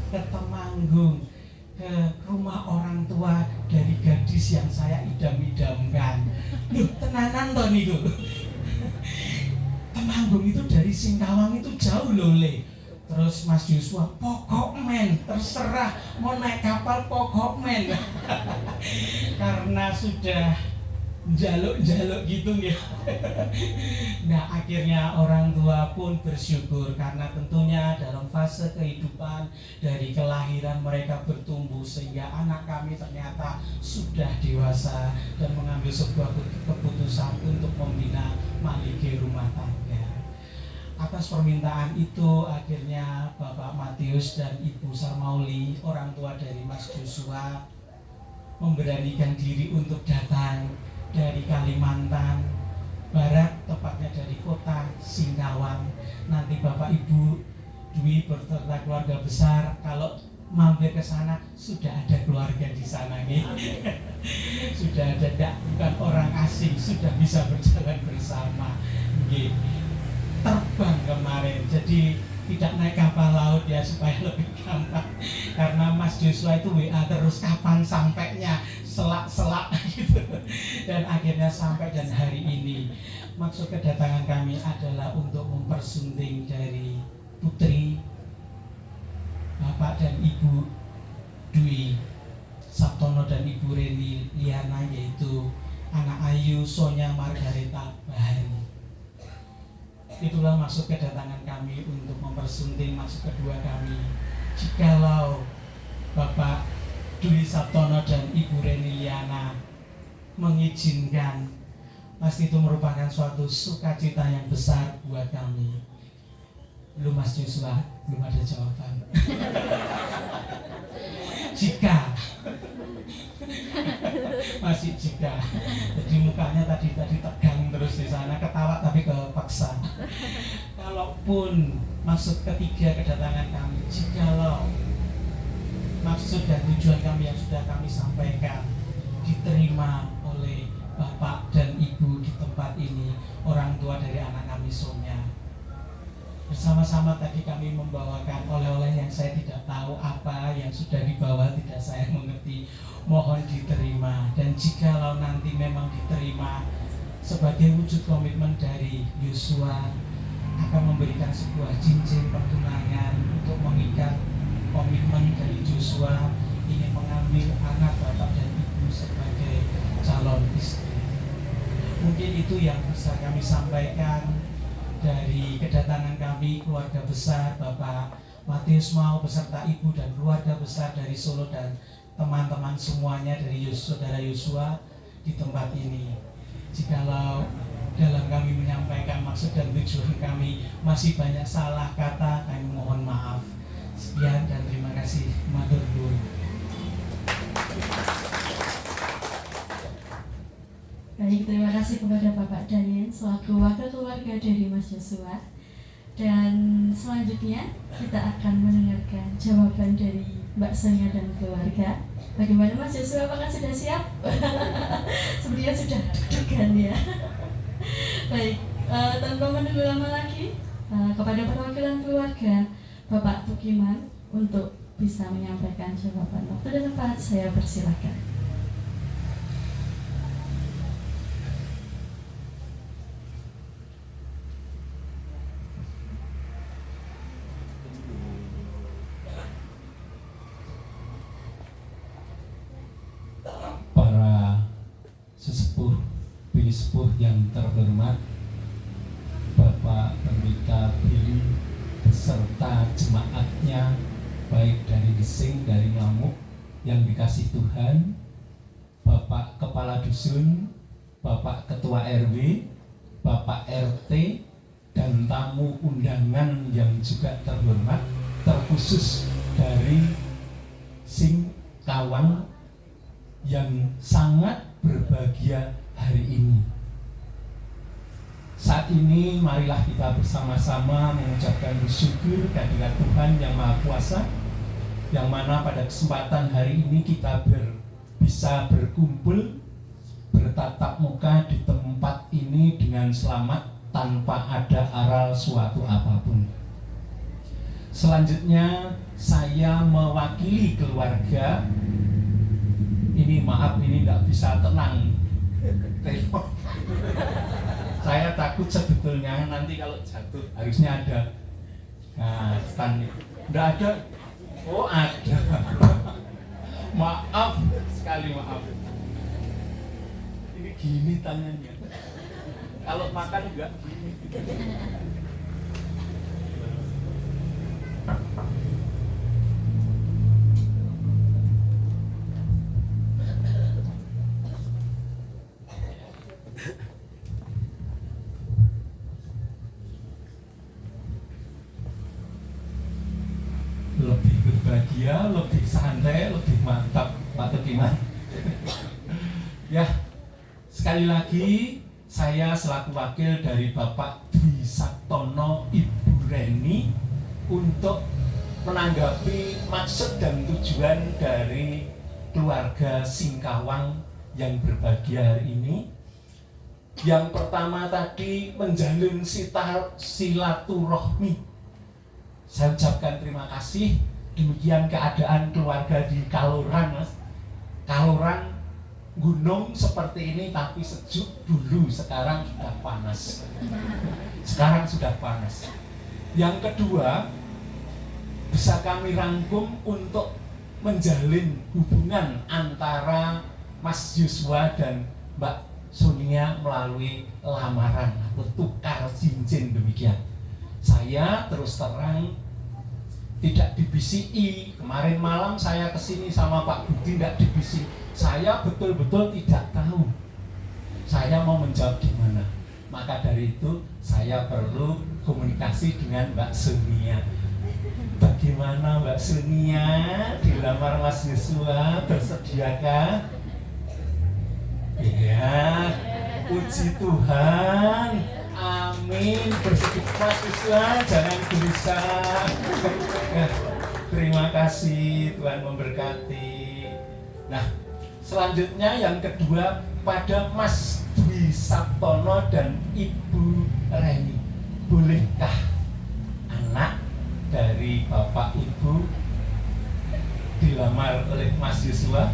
ke Temanggung, ke rumah orang tua dari gadis yang saya idam-idamkan. Loh, tenanan toh niku. Temanggung itu dari Singkawang itu jauh loh le. Terus Mas Joshua, pokok men, terserah mau naik kapal pokok men. Karena sudah jaluk-jaluk gitu ya. Nah akhirnya orang tua pun bersyukur karena tentunya dalam fase kehidupan dari kelahiran mereka bertumbuh sehingga anak kami ternyata sudah dewasa dan mengambil sebuah keputusan untuk membina Malige rumah tangga. Atas permintaan itu akhirnya Bapak Matius dan Ibu Sarmauli, orang tua dari Mas Joshua, memberanikan diri untuk datang dari Kalimantan Barat, tepatnya dari kota Singkawang. Nanti Bapak Ibu Dwi beserta keluarga besar kalau mampir ke sana sudah ada keluarga di sana nih. Sudah ada, bukan orang asing, sudah bisa berjalan bersama. Nggih. Terbang kemarin, jadi tidak naik kapal laut ya supaya lebih gampang. Karena Mas Joshua itu WA terus kapan sampainya, selak-selak gitu. Dan akhirnya sampai dan hari ini. Maksud kedatangan kami adalah untuk mempersunting dari putri Bapak dan Ibu Dwi Sabtono dan Ibu Reni Liana, yaitu anak Ayu Sonya Margareta Bahari. Itulah maksud kedatangan kami untuk mempersunting. Maksud kedua kami, jikalau Bapak Dwi Sabtono dan Ibu Reni Liana mengizinkan, pasti itu merupakan suatu sukacita yang besar buat kami. Belum Mas Joshua, belum ada jawaban. Jika Masih jika. Jadi mukanya tadi tegang terus di sana, ketawa tapi kepaksa. Kalaupun maksud ketiga kedatangan kami, jikalau maksud dan tujuan kami yang sudah kami sampaikan diterima oleh Bapak dan Ibu di tempat ini, orang tua dari anak kami Sonia, bersama-sama tadi kami membawakan oleh-oleh yang saya tidak tahu apa yang sudah dibawa, tidak saya mengerti, mohon diterima. Dan jikalau nanti memang diterima sebagai wujud komitmen dari Yosua, akan memberikan sebuah cincin pertunangan untuk mengikat komitmen dari Joshua ingin mengambil anak Bapak dan Ibu sebagai calon istri. Mungkin itu yang bisa kami sampaikan dari kedatangan kami, keluarga besar Bapak Matius Mau beserta Ibu dan keluarga besar dari Solo dan teman-teman semuanya dari saudara Yosua di tempat ini. Jikalau dalam kami menyampaikan maksud dan tujuan kami masih banyak salah kata, kami mohon maaf. Sekian dan terima kasih. Matur nuwun. Baik, terima kasih kepada Bapak Daniel selaku wakil keluarga dari Mas Yosua. Dan selanjutnya kita akan mendengarkan jawaban dari Mbak Sonia dan keluarga. Bagaimana Mas Yosua, apakah sudah siap? Sepertinya sudah deg-degan ya. Baik, tanpa menunggu lama lagi, kepada perwakilan keluarga Bapak Tukiman untuk bisa menyampaikan jawaban. Waktu dan tempat saya persilakan. Para sesepuh, bini sepuh yang terhormat, Bapak Pendeta Billy beserta jemaatnya, baik dari Gesing, dari Ngamuk, yang dikasih Tuhan, Bapak Kepala Dusun, Bapak Ketua RW, Bapak RT, dan tamu undangan yang juga terhormat, terkhusus dari Singkawang yang sangat berbahagia hari ini. Saat ini marilah kita bersama-sama mengucapkan bersyukur kehadirat Tuhan yang Maha Kuasa, yang mana pada kesempatan hari ini kita bisa berkumpul, bertatap muka di tempat ini dengan selamat tanpa ada aral suatu apapun. Selanjutnya saya mewakili keluarga. Ini maaf, ini tidak bisa tenang. Saya takut sebetulnya nanti kalau jatuh, harusnya ada. Nah, stand tidak ada. Oh, ada. Maaf sekali, maaf. Ini gini tangannya. Kalau makan enggak gini. Lebih berbahagia, lebih santai, lebih mantap, Pak Tukiman. Ya, sekali lagi saya selaku wakil dari Bapak Dwi Saktono Ibu Reni untuk menanggapi maksud dan tujuan dari keluarga Singkawang yang berbahagia hari ini. Yang pertama tadi menjalin silaturahmi. Saya ucapkan terima kasih. Demikian keadaan keluarga di Kaloran, Mas. Kaloran gunung seperti ini tapi sejuk dulu, sekarang sudah panas. Sekarang sudah panas. Yang kedua, bisa kami rangkum untuk menjalin hubungan antara Mas Yosua dan Mbak Sonia melalui lamaran atau tukar cincin demikian. Saya terus terang tidak dibisiki. Kemarin malam saya kesini sama Pak Budi tidak dibisiki. Saya betul-betul tidak tahu saya mau menjawab gimana. Maka dari itu saya perlu komunikasi dengan Mbak Sonia. Bagaimana Mbak Sonia dilamar Mas Yosua, bersediakah? Ya, puji Tuhan. Amin. Bersedia Mas Yosua, jangan gelisah. Terima kasih, Tuhan memberkati. Nah, selanjutnya yang kedua pada Mas Dwi Sabtono dan Ibu Reni. Bolehkah anak dari Bapak Ibu dilamar oleh Mas Yosua?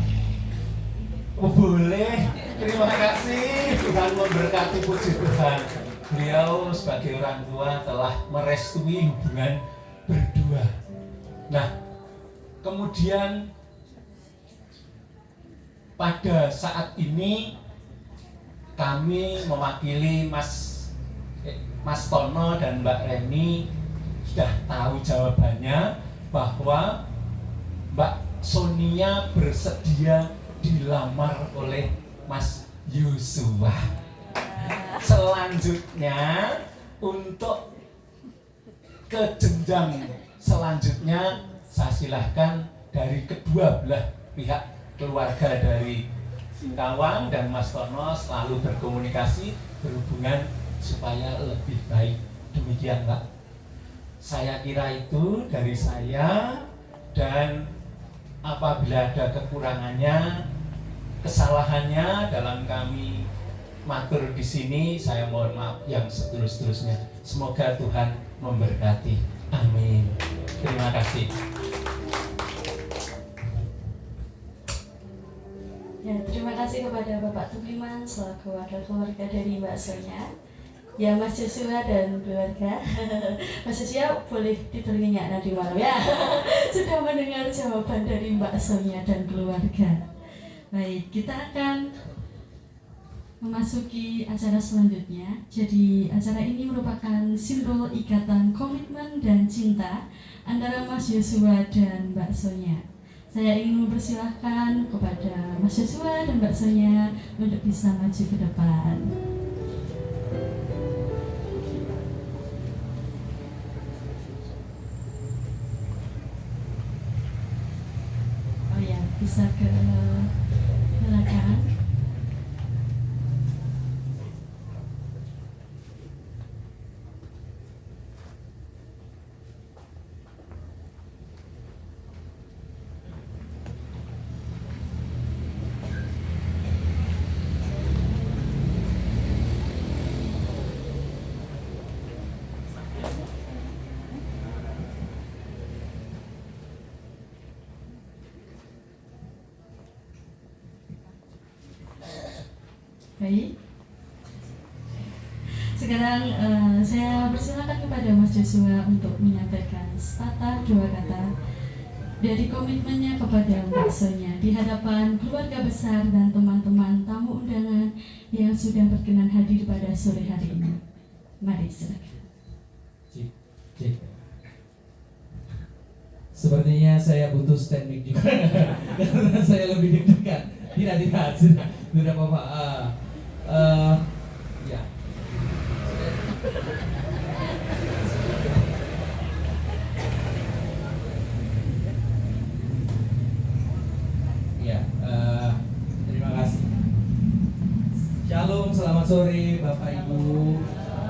Oh, boleh. Terima kasih. Tuhan memberkati, puji Tuhan. Beliau sebagai orang tua telah merestui hubungan berdua. Nah, kemudian pada saat ini kami mewakili Mas Tono dan Mbak Reni sudah tahu jawabannya bahwa Mbak Sonia bersedia dilamar oleh Mas Yosua. Selanjutnya untuk ke jenjang selanjutnya saya silahkan dari kedua belah pihak keluarga dari Singkawang dan Mas Tono selalu berkomunikasi berhubungan supaya lebih baik. Demikian Pak, saya kira itu dari saya, dan apabila ada kekurangannya, kesalahannya dalam kami matur di sini, saya mohon maaf yang setulus-tulusnya. Semoga Tuhan memberkati. Amin. Terima kasih. Ya, terima kasih kepada Bapak Tugiman selaku wakil keluarga dari Mbak Sonia. Ya, Mas Yosua dan keluarga. Mas Yosua boleh diberinya nanti malam ya. Sudah mendengar jawaban dari Mbak Sonia dan keluarga. Baik, kita akan memasuki acara selanjutnya. Jadi acara ini merupakan simbol ikatan komitmen dan cinta antara Mas Yosua dan Mbak Sonia. Saya ingin mempersilahkan kepada Mas Yosua dan Mbak Sonia untuk bisa maju ke depan. Oh ya, bisa ke belakang. Baik. Sekarang saya persilakan kepada Mas Yosua untuk menyampaikan sepatah dua kata dari komitmennya kepada Mbak Sonia di hadapan keluarga besar dan teman-teman tamu undangan yang sudah berkenan hadir pada sore hari ini. Mari silakan. Cik. Sepertinya saya butuh stand mic juga karena saya lebih deg-degan. Tidak, sudah apa-apa. Ya. Ya, terima kasih. Shalom, selamat sore Bapak Ibu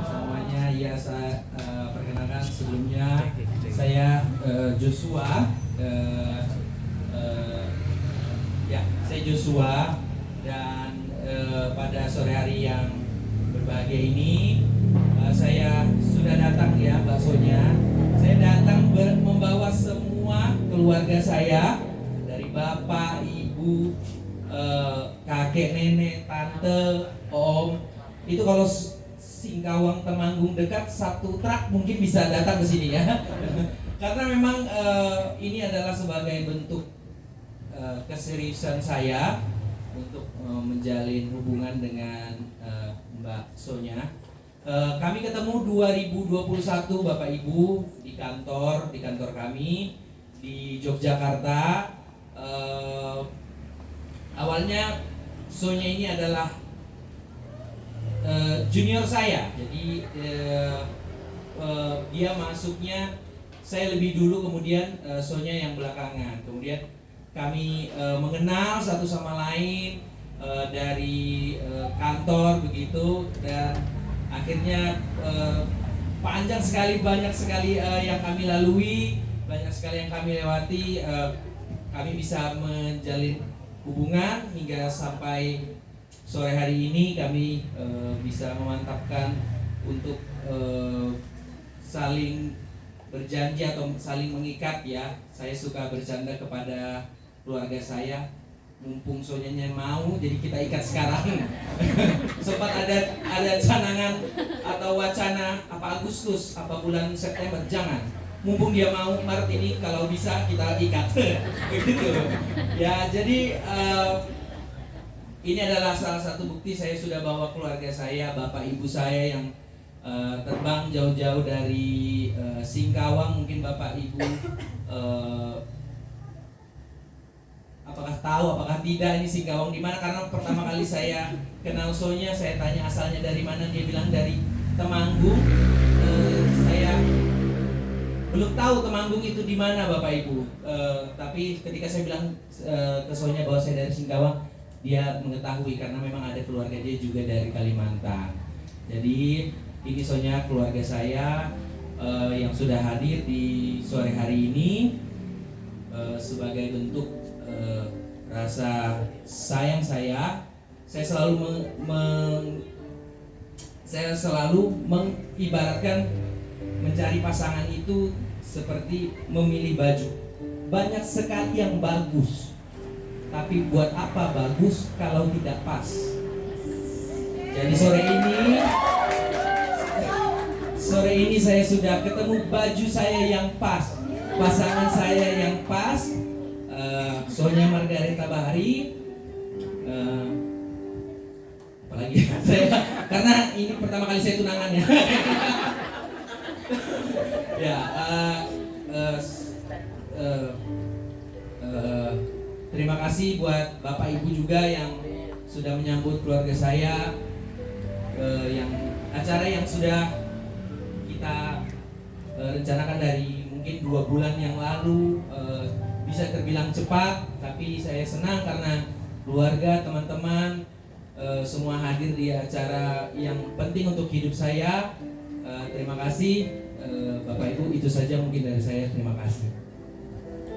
semuanya. Ya, saya perkenalkan sebelumnya saya Joshua. Saya Joshua, dan pada sore hari yang berbahagia ini saya sudah datang ya Mbak Sonia. Saya datang membawa semua keluarga saya dari bapak, ibu, kakek, nenek, tante, om. Itu kalau Singkawang Temanggung dekat, satu truk mungkin bisa datang ke sini ya. Karena memang ini adalah sebagai bentuk keseriusan saya untuk menjalin hubungan dengan Mbak Sonia. Kami ketemu 2021 Bapak Ibu di kantor kami di Yogyakarta. Awalnya Sonia ini adalah junior saya, jadi dia masuknya saya lebih dulu, kemudian Sonya yang belakangan. Kemudian kami mengenal satu sama lain dari kantor begitu, dan akhirnya panjang sekali, banyak sekali yang kami lalui, banyak sekali yang kami lewati. Kami bisa menjalin hubungan hingga sampai sore hari ini kami bisa memantapkan untuk saling berjanji atau saling mengikat ya. Saya suka bercanda kepada keluarga saya, mumpung Sonyanya mau, jadi kita ikat sekarang. Sempat ada canangan atau wacana apa Agustus, apa bulan September, jangan. Mumpung dia mau Maret ini, kalau bisa kita ikat. Begitu. Ya, jadi ini adalah salah satu bukti saya sudah bawa keluarga saya, bapak ibu saya yang terbang jauh-jauh dari Singkawang. Mungkin bapak ibu apakah tahu, apakah tidak ini Singkawang di mana? Karena pertama kali saya kenal Sonya, saya tanya asalnya dari mana, dia bilang dari Temanggung. Saya belum tahu Temanggung itu di mana bapak ibu. Tapi ketika saya bilang ke Sonya bahwa saya dari Singkawang, dia mengetahui karena memang ada keluarga dia juga dari Kalimantan. Jadi ini Sonya, keluarga saya yang sudah hadir di sore hari ini sebagai bentuk rasa sayang saya selalu mengibaratkan mencari pasangan itu seperti memilih baju. Banyak sekali yang bagus, tapi buat apa bagus kalau tidak pas? Jadi sore ini saya sudah ketemu baju saya yang pas, pasangan saya yang pas, Sonya Margareta Bahari. Apalagi saya, karena ini pertama kali saya tunangan ya. Ya, terima kasih buat bapak ibu juga yang sudah menyambut keluarga saya, yang acara yang sudah kita rencanakan dari mungkin 2 bulan yang lalu. Bisa terbilang cepat, tapi saya senang karena keluarga, teman-teman semua hadir di acara yang penting untuk hidup saya. Terima kasih Bapak Ibu, itu saja mungkin dari saya. Terima kasih.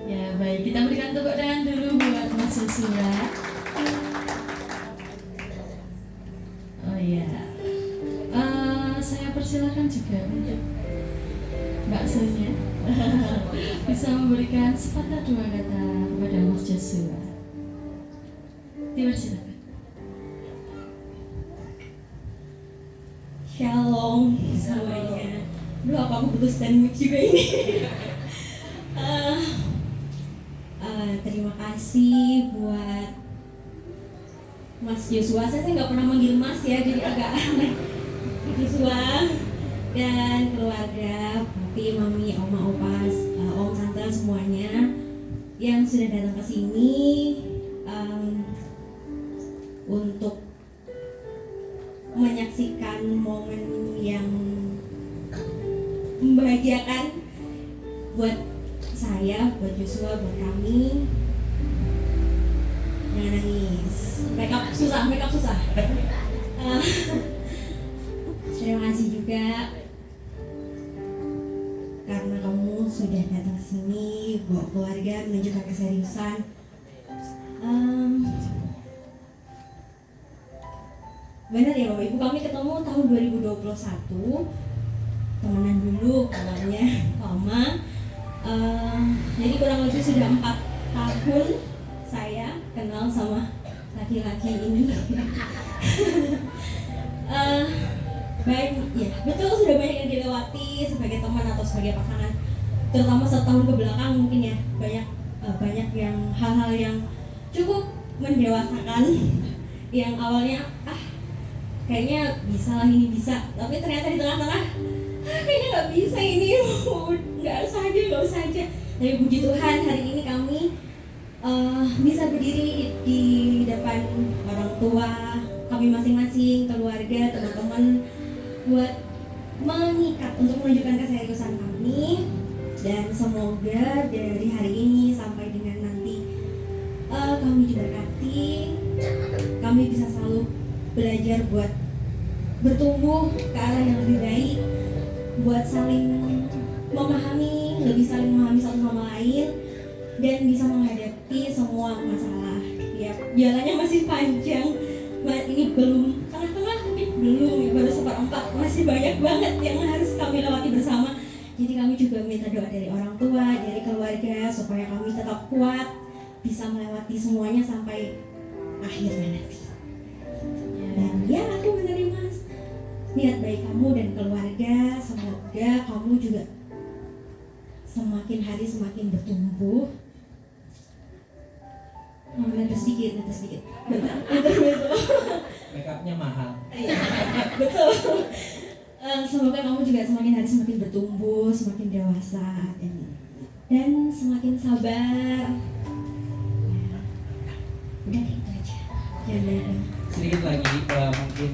Ya baik, kita berikan tepuk tangan dulu buat Mas Yosua. Oh ya, saya persilakan juga untuk Mbak Sonya bisa memberikan sepatah 2 kata kepada Mas Yosua. Dipersilakan. Shalom semuanya. Duh, apa aku butuh stand mic juga ini. Terima kasih buat Mas Yosua. Saya nggak pernah manggil Mas ya, jadi agak aneh. Yosua dan keluarga, papi, mami, oma, opa, om, tante semuanya yang sudah datang ke sini untuk menyaksikan momen yang membahagiakan buat saya, buat Yosua, buat kami. Jangan nangis. Make up susah. Terima kasih juga karena kamu sudah datang ke sini, bawa keluarga, menunjukkan keseriusan. Benar ya Bapak Ibu, kami ketemu tahun 2021, temenan dulu awalnya lama. Jadi kurang lebih sudah 4 tahun saya kenal sama laki-laki ini. Baik, ya betul, sudah banyak yang dilewati sebagai teman atau sebagai pasangan, terutama 1 tahun ke belakang mungkin ya, banyak yang hal-hal yang cukup mendewasakan, yang awalnya kayaknya bisa lah, ini bisa, tapi ternyata di tengah-tengah kayaknya nggak bisa ini, nggak usah aja. Tapi puji Tuhan hari ini kami bisa berdiri di depan orang tua kami masing-masing, keluarga, teman-teman, buat mengikat untuk menunjukkan keseriusan kami. Dan semoga dari hari ini sampai dengan nanti kami diberkati, kami bisa selalu belajar buat bertumbuh ke arah yang lebih baik, buat saling memahami, lebih saling memahami satu sama lain, dan bisa menghadapi semua masalah. Ya, jalannya masih panjang, ini belum tengah-tengah, mungkin belum ya, baru seperempat, masih banyak banget yang harus kami lewati bersama. Jadi kami juga minta doa dari orang tua, dari keluarga, supaya kami tetap kuat, bisa melewati semuanya sampai akhirnya nanti. Dan ya, aku menerima niat baik kamu dan keluarga. Semoga kamu juga semakin hari semakin bertumbuh. Netes sedikit. Betul. Make upnya mahal. Iya, betul. Semoga kamu juga semakin hari semakin bertumbuh, semakin dewasa, dan semakin sabar. Udah gitu aja. Jangan. Sedikit lagi mungkin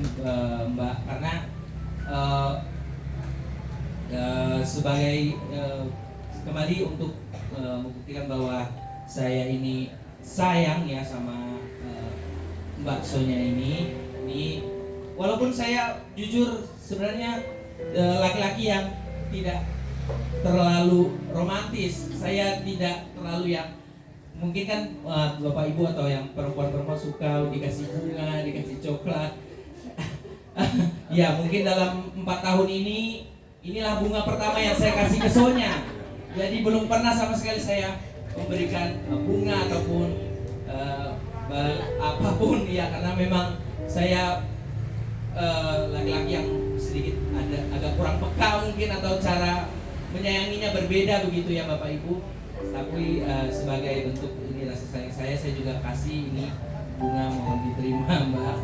Mbak, karena sebagai kembali untuk membuktikan bahwa saya ini sayang ya sama Mbak Sonya ini walaupun saya jujur sebenarnya laki-laki yang tidak terlalu romantis, saya tidak terlalu yang mungkin kan bapak ibu atau yang perempuan-perempuan suka dikasih bunga, dikasih coklat. Ya mungkin dalam 4 tahun ini inilah bunga pertama yang saya kasih ke Sonya. Jadi belum pernah sama sekali saya memberikan bunga ataupun apapun ya, karena memang saya laki-laki yang sedikit agak kurang peka mungkin, atau cara menyayanginya berbeda begitu ya Bapak Ibu. Tapi sebagai bentuk ini rasa sayang saya juga kasih ini bunga, mohon diterima Mbak.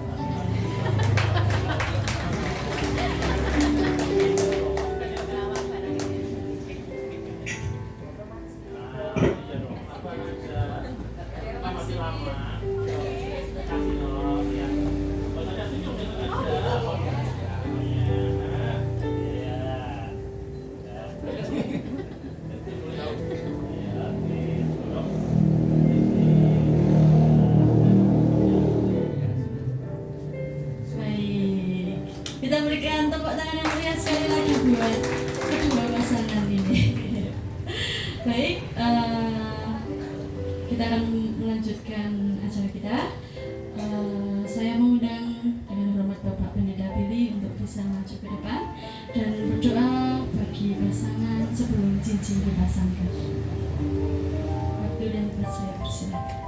Baik, kita berikan tepuk tangan yang meriah sekali lagi buat kedua pasangan ini. Baik, kita akan melanjutkan acara kita. Saya mengundang dengan hormat Bapak Pendeta Billy untuk bisa maju ke depan dan berdoa bagi pasangan sebelum cincin dipasangkan. Waktu dan tempat saya persilakan.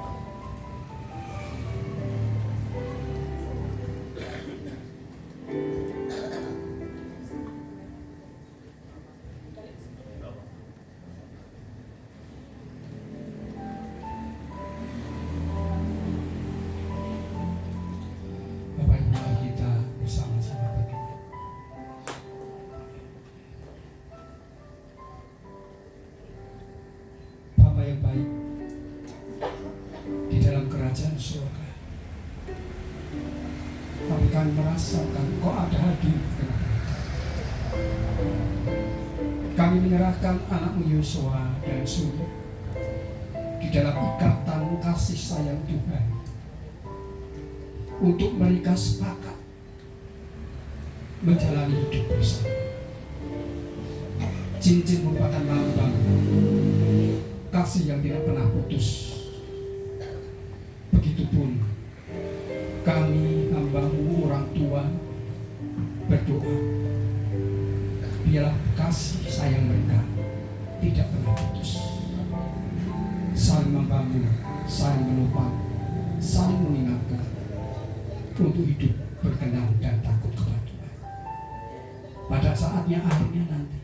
Bapak Ibu, mari kita bersama-sama berdoa. Bapa yang baik, di dalam kerajaan surga, kami akan merasakan Kau ada hadir di tengah-tengah. Kami menyerahkan anakmu Yosua dan Suri di dalam ikatan kasih sayang Tuhan, untuk mereka sepakat menjalani hidup bersama. Cincin merupakan lambang kasih yang tidak pernah putus. Begitupun kami hamba-Mu orang tua berdoa, biarlah kasih sayang mereka tidak pernah putus. Saling membangun, saling menopang, saling mengingatkan untuk hidup berkenan dan takut kepada Tuhan. Pada saatnya akhirnya nanti,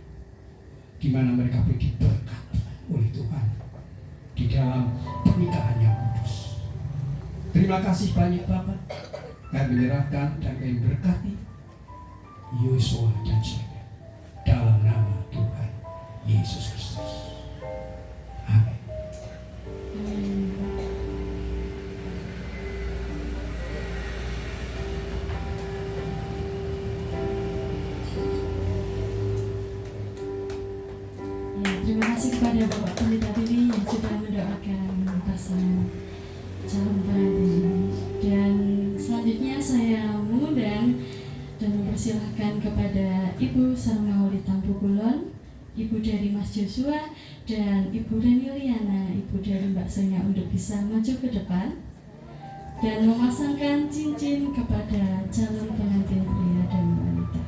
di mana mereka boleh diberkati oleh Tuhan di dalam pernikahan yang kudus. Terima kasih banyak Bapak. Kami menyerahkan dan kami berkati Yosua dan Suri dalam nama Tuhan Yesus Kristus. Amin. Ya, terima kasih kepada Bapak Pendeta Billy yang sudah mendoakan pasangan calon pengantin ini. Dan selanjutnya saya mengundang dan mempersilahkan kepada Ibu Sarmauli Tampukulon, Ibu dari Mas Joshua, dan Ibu Reni Liana, Ibu dari Mbak Sonya untuk bisa maju ke depan dan memasangkan cincin kepada calon pengantin pria dan wanita.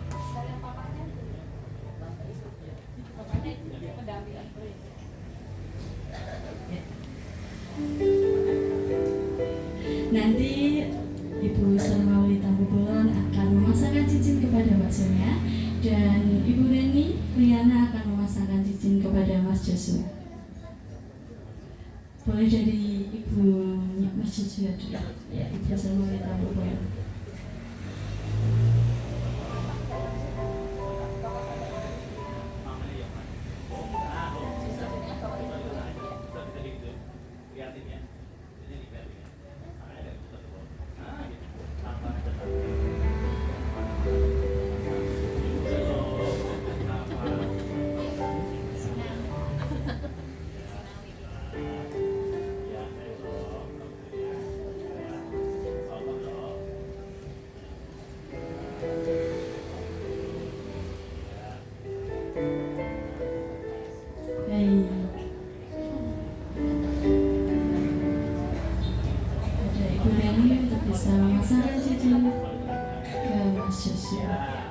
Nanti Ibu Sarmauli Tampukulon akan memasangkan cincin kepada Mbak Sonya dan Ibu Reni Liana akan memasangkan cincin kepada Mas Joshua. Boleh dari Ibu Mas Joshua dulu. Ya, Ibu Sarmauli Tampukulon. Baik. Ada Ibu Reni untuk bisa memasangkan cincin ke Mas Joshua.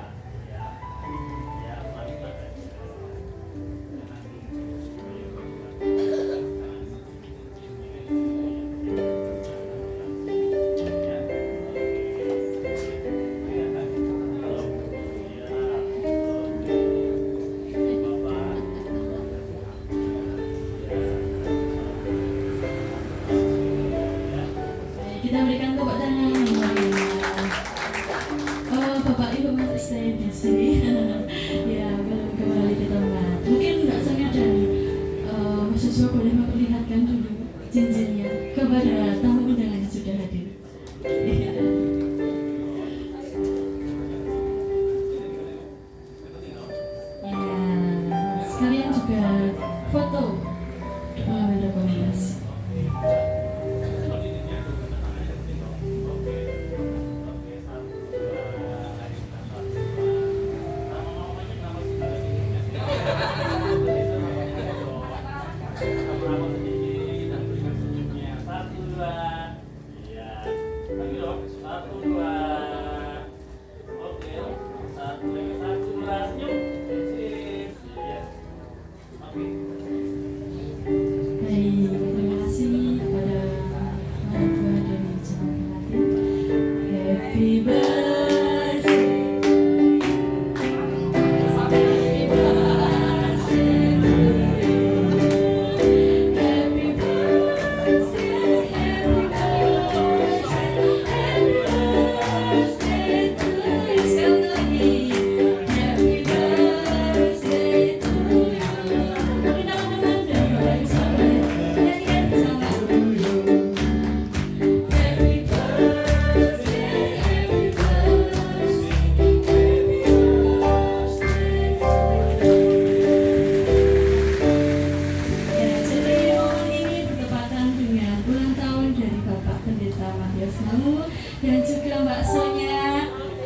Kita berikan tepuk tangan yang meriah. Oh, Bapak Ibu masih stay di sini. Ya, belum kembali ke tempat. Mungkin Mbak Sonya dan Mas Joshua boleh memperlihatkan dulu cincinnya kepada tamu undangan yang sudah hadir. Ya. Ya, sekalian juga foto untuk mengambil dokumentasi. Baik, terima kasih kepada orang tua dari calon pengantin. Happy birthday, happy birthday to you. Happy birthday, happy birthday to you. Sekali lagi, happy birthday to you. Tapi teman-teman dan Bapak Ibu sekalian, nyanyikan bersama. Happy birthday, happy Ya, jadi momen ini bertepatan dengan ulang tahun dari Bapak Pendeta Matius Mangu dan juga Mbak Sonya,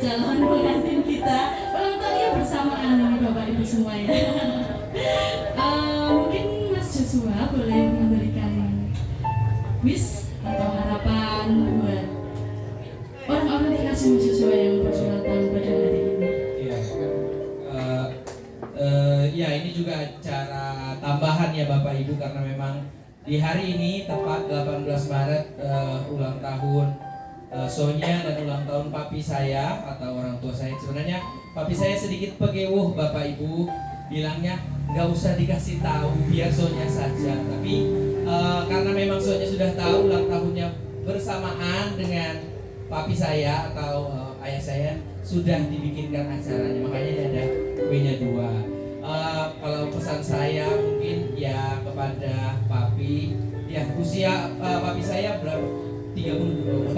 calon pengantin kita. Ulang tahunnya bersamaan ini Bapak Ibu semua ya. Mungkin Mas Joshua boleh memberikan wish atau harapan buat orang-orang dikasih Mas Joshua yang berulang tahun pada hari ini. Iya. Ya ini juga acara tambahan ya Bapak Ibu, karena memang di hari ini tepat 18 Maret ulang tahun Sonya dan ulang tahun papi saya atau orang tua saya. Sebenarnya papi saya sedikit pegewuh Bapak Ibu, bilangnya nggak usah dikasih tahu, biar Sonya saja. Tapi karena memang Sonya sudah tahu ulang tahunnya bersamaan dengan papi saya atau ayah saya, sudah dibikinkan acaranya, makanya ini ada kuenya 2. Kalau pesan saya mungkin ya kepada papi, ya usia papi saya berapa? 32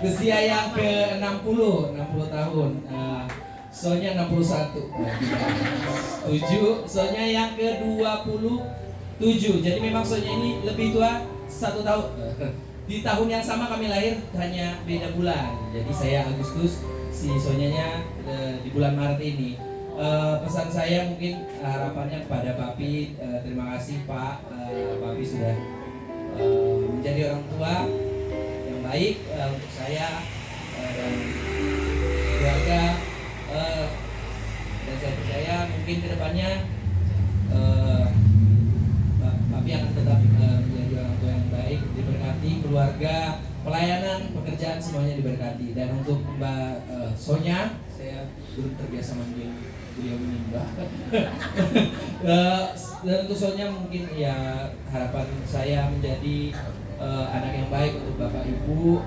usia yang ke 60 tahun. Soalnya 61. Setuju. Soalnya yang ke-27. Jadi memang soalnya ini lebih tua 1 tahun. Di tahun yang sama kami lahir, hanya beda bulan. Jadi saya Agustus, si Sonyanya di bulan Maret ini. Pesan saya mungkin harapannya kepada Papi, terima kasih Pak, Papi sudah menjadi orang tua yang baik untuk saya dan keluarga. Dan saya percaya mungkin kedepannya Papi akan tetap menjadi orang tua yang baik, diberkati, keluarga, pelayanan, pekerjaan semuanya diberkati. Dan untuk Mbak Sonya, saya belum terbiasa manggil beliau Mbak. Dan untuk Sonya mungkin ya harapan saya menjadi anak yang baik untuk Bapak Ibu,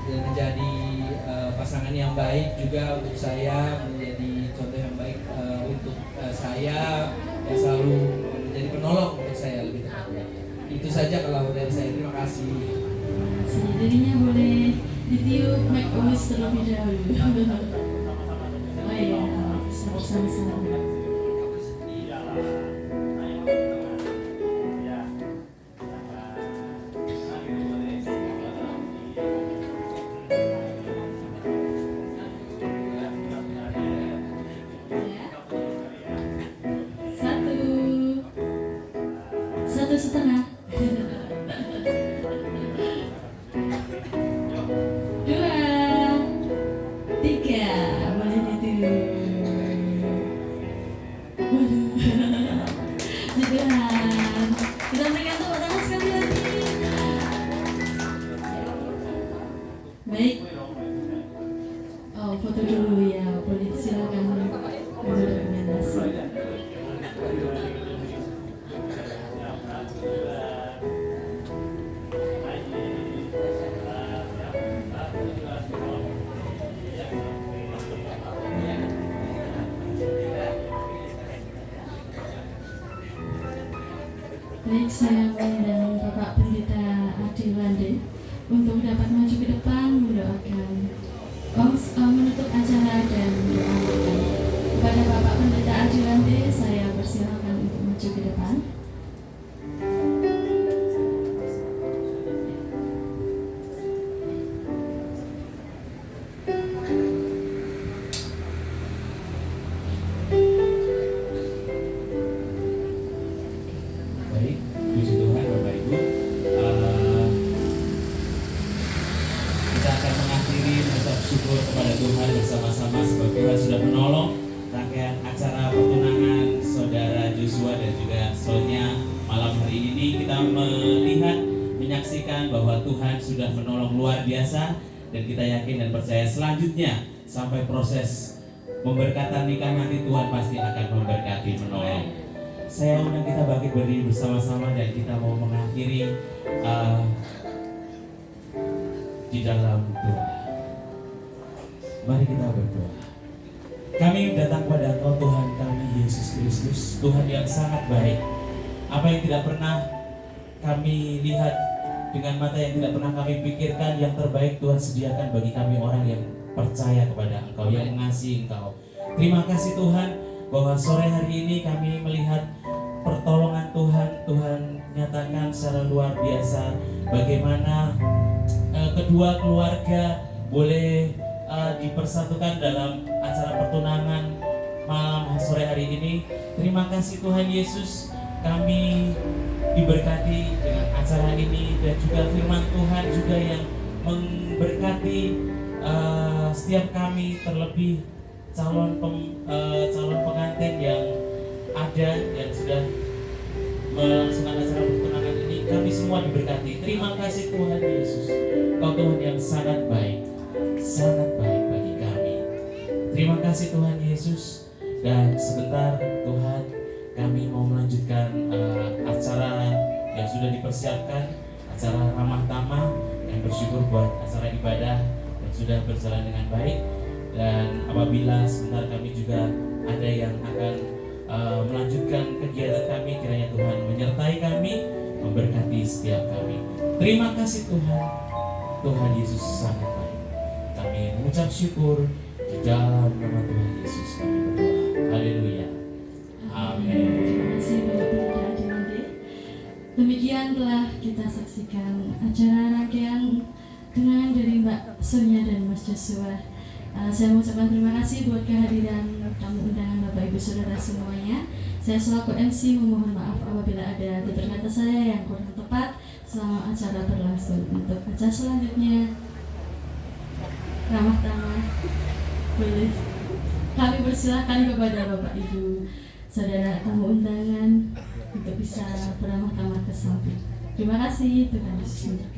dan menjadi pasangan yang baik juga untuk saya, menjadi contoh yang baik untuk saya, yang selalu menjadi penolong untuk saya lebih tepatnya. Itu saja kalau dari saya. Terima kasih. Dirinya boleh ditiup make a wish terlebih dahulu. Oh iya, sama-sama. Satu setengah. 2, 3, boleh ditiup. Waduh. Jutaan. Kita berikan tepuk tangan sekali lagi. Baik. Oh, foto dulu ya. Boleh silakan berdokumentasi. Baik, saya mengundang Bapak Pendeta Adi Lande untuk dapat maju ke depan mendoakan menutup acara dan mendoakan. Kepada Bapak Pendeta Adi Lande, saya persilakan untuk maju ke depan. Baik, puji Tuhan Bapak Ibu. Kita akan mengakhiri mengucap syukur kepada Tuhan bersama-sama sebab Tuhan sudah menolong rangkaian acara pertunangan Saudara Joshua dan juga Sonya malam hari ini. Kita melihat, menyaksikan bahwa Tuhan sudah menolong luar biasa, dan kita yakin dan percaya selanjutnya sampai proses pemberkatan nikah nanti Tuhan pasti akan memberkati, menolong. Saya undang kita bangkit berdiri bersama-sama dan kita mau mengakhiri di dalam doa. Mari kita berdoa. Kami datang pada Engkau Tuhan kami Yesus Kristus, Tuhan yang sangat baik. Apa yang tidak pernah kami lihat dengan mata yang tidak pernah kami pikirkan, yang terbaik Tuhan sediakan bagi kami orang yang percaya kepada Engkau, yang mengasihi Engkau. Terima kasih Tuhan bahwa sore hari ini kami melihat pertolongan Tuhan. Tuhan nyatakan secara luar biasa bagaimana kedua keluarga boleh dipersatukan dalam acara pertunangan malam sore hari ini. Terima kasih Tuhan Yesus, kami diberkati dengan acara ini, dan juga firman Tuhan juga yang memberkati setiap kami, terlebih calon pengantin yang ada yang sudah melangsungkan acara pertunangan ini. Kami semua diberkati. Terima kasih Tuhan Yesus, Kau Tuhan yang sangat baik bagi kami. Terima kasih Tuhan Yesus. Dan sebentar Tuhan, kami mau melanjutkan acara yang sudah dipersiapkan, acara ramah tamah, yang bersyukur buat acara ibadah yang sudah berjalan dengan baik. Dan apabila sebentar kami juga ada yang akan melanjutkan kegiatan kami, kiranya Tuhan menyertai kami, memberkati setiap kami. Terima kasih Tuhan, Tuhan Yesus sangat baik. Kami mengucap syukur Di dalam nama Tuhan Yesus kami berdoa. Haleluya. Amin. Terima kasih Bapak Pendeta Adinande. Demikian telah kita saksikan acara rangkaian kenangan dari Mbak Sonia dan Mas Joshua. Saya mengucapkan terima kasih buat kehadiran tamu undangan Bapak Ibu Saudara semuanya. Saya selaku MC memohon maaf apabila ada tutur kata saya yang kurang tepat selama acara berlangsung. Untuk acara selanjutnya, ramah tamah, boleh kami persilahkan kepada Bapak Ibu Saudara tamu undangan untuk bisa beramah tamah ke samping. Terima kasih, Tuhan Yesus memberkati.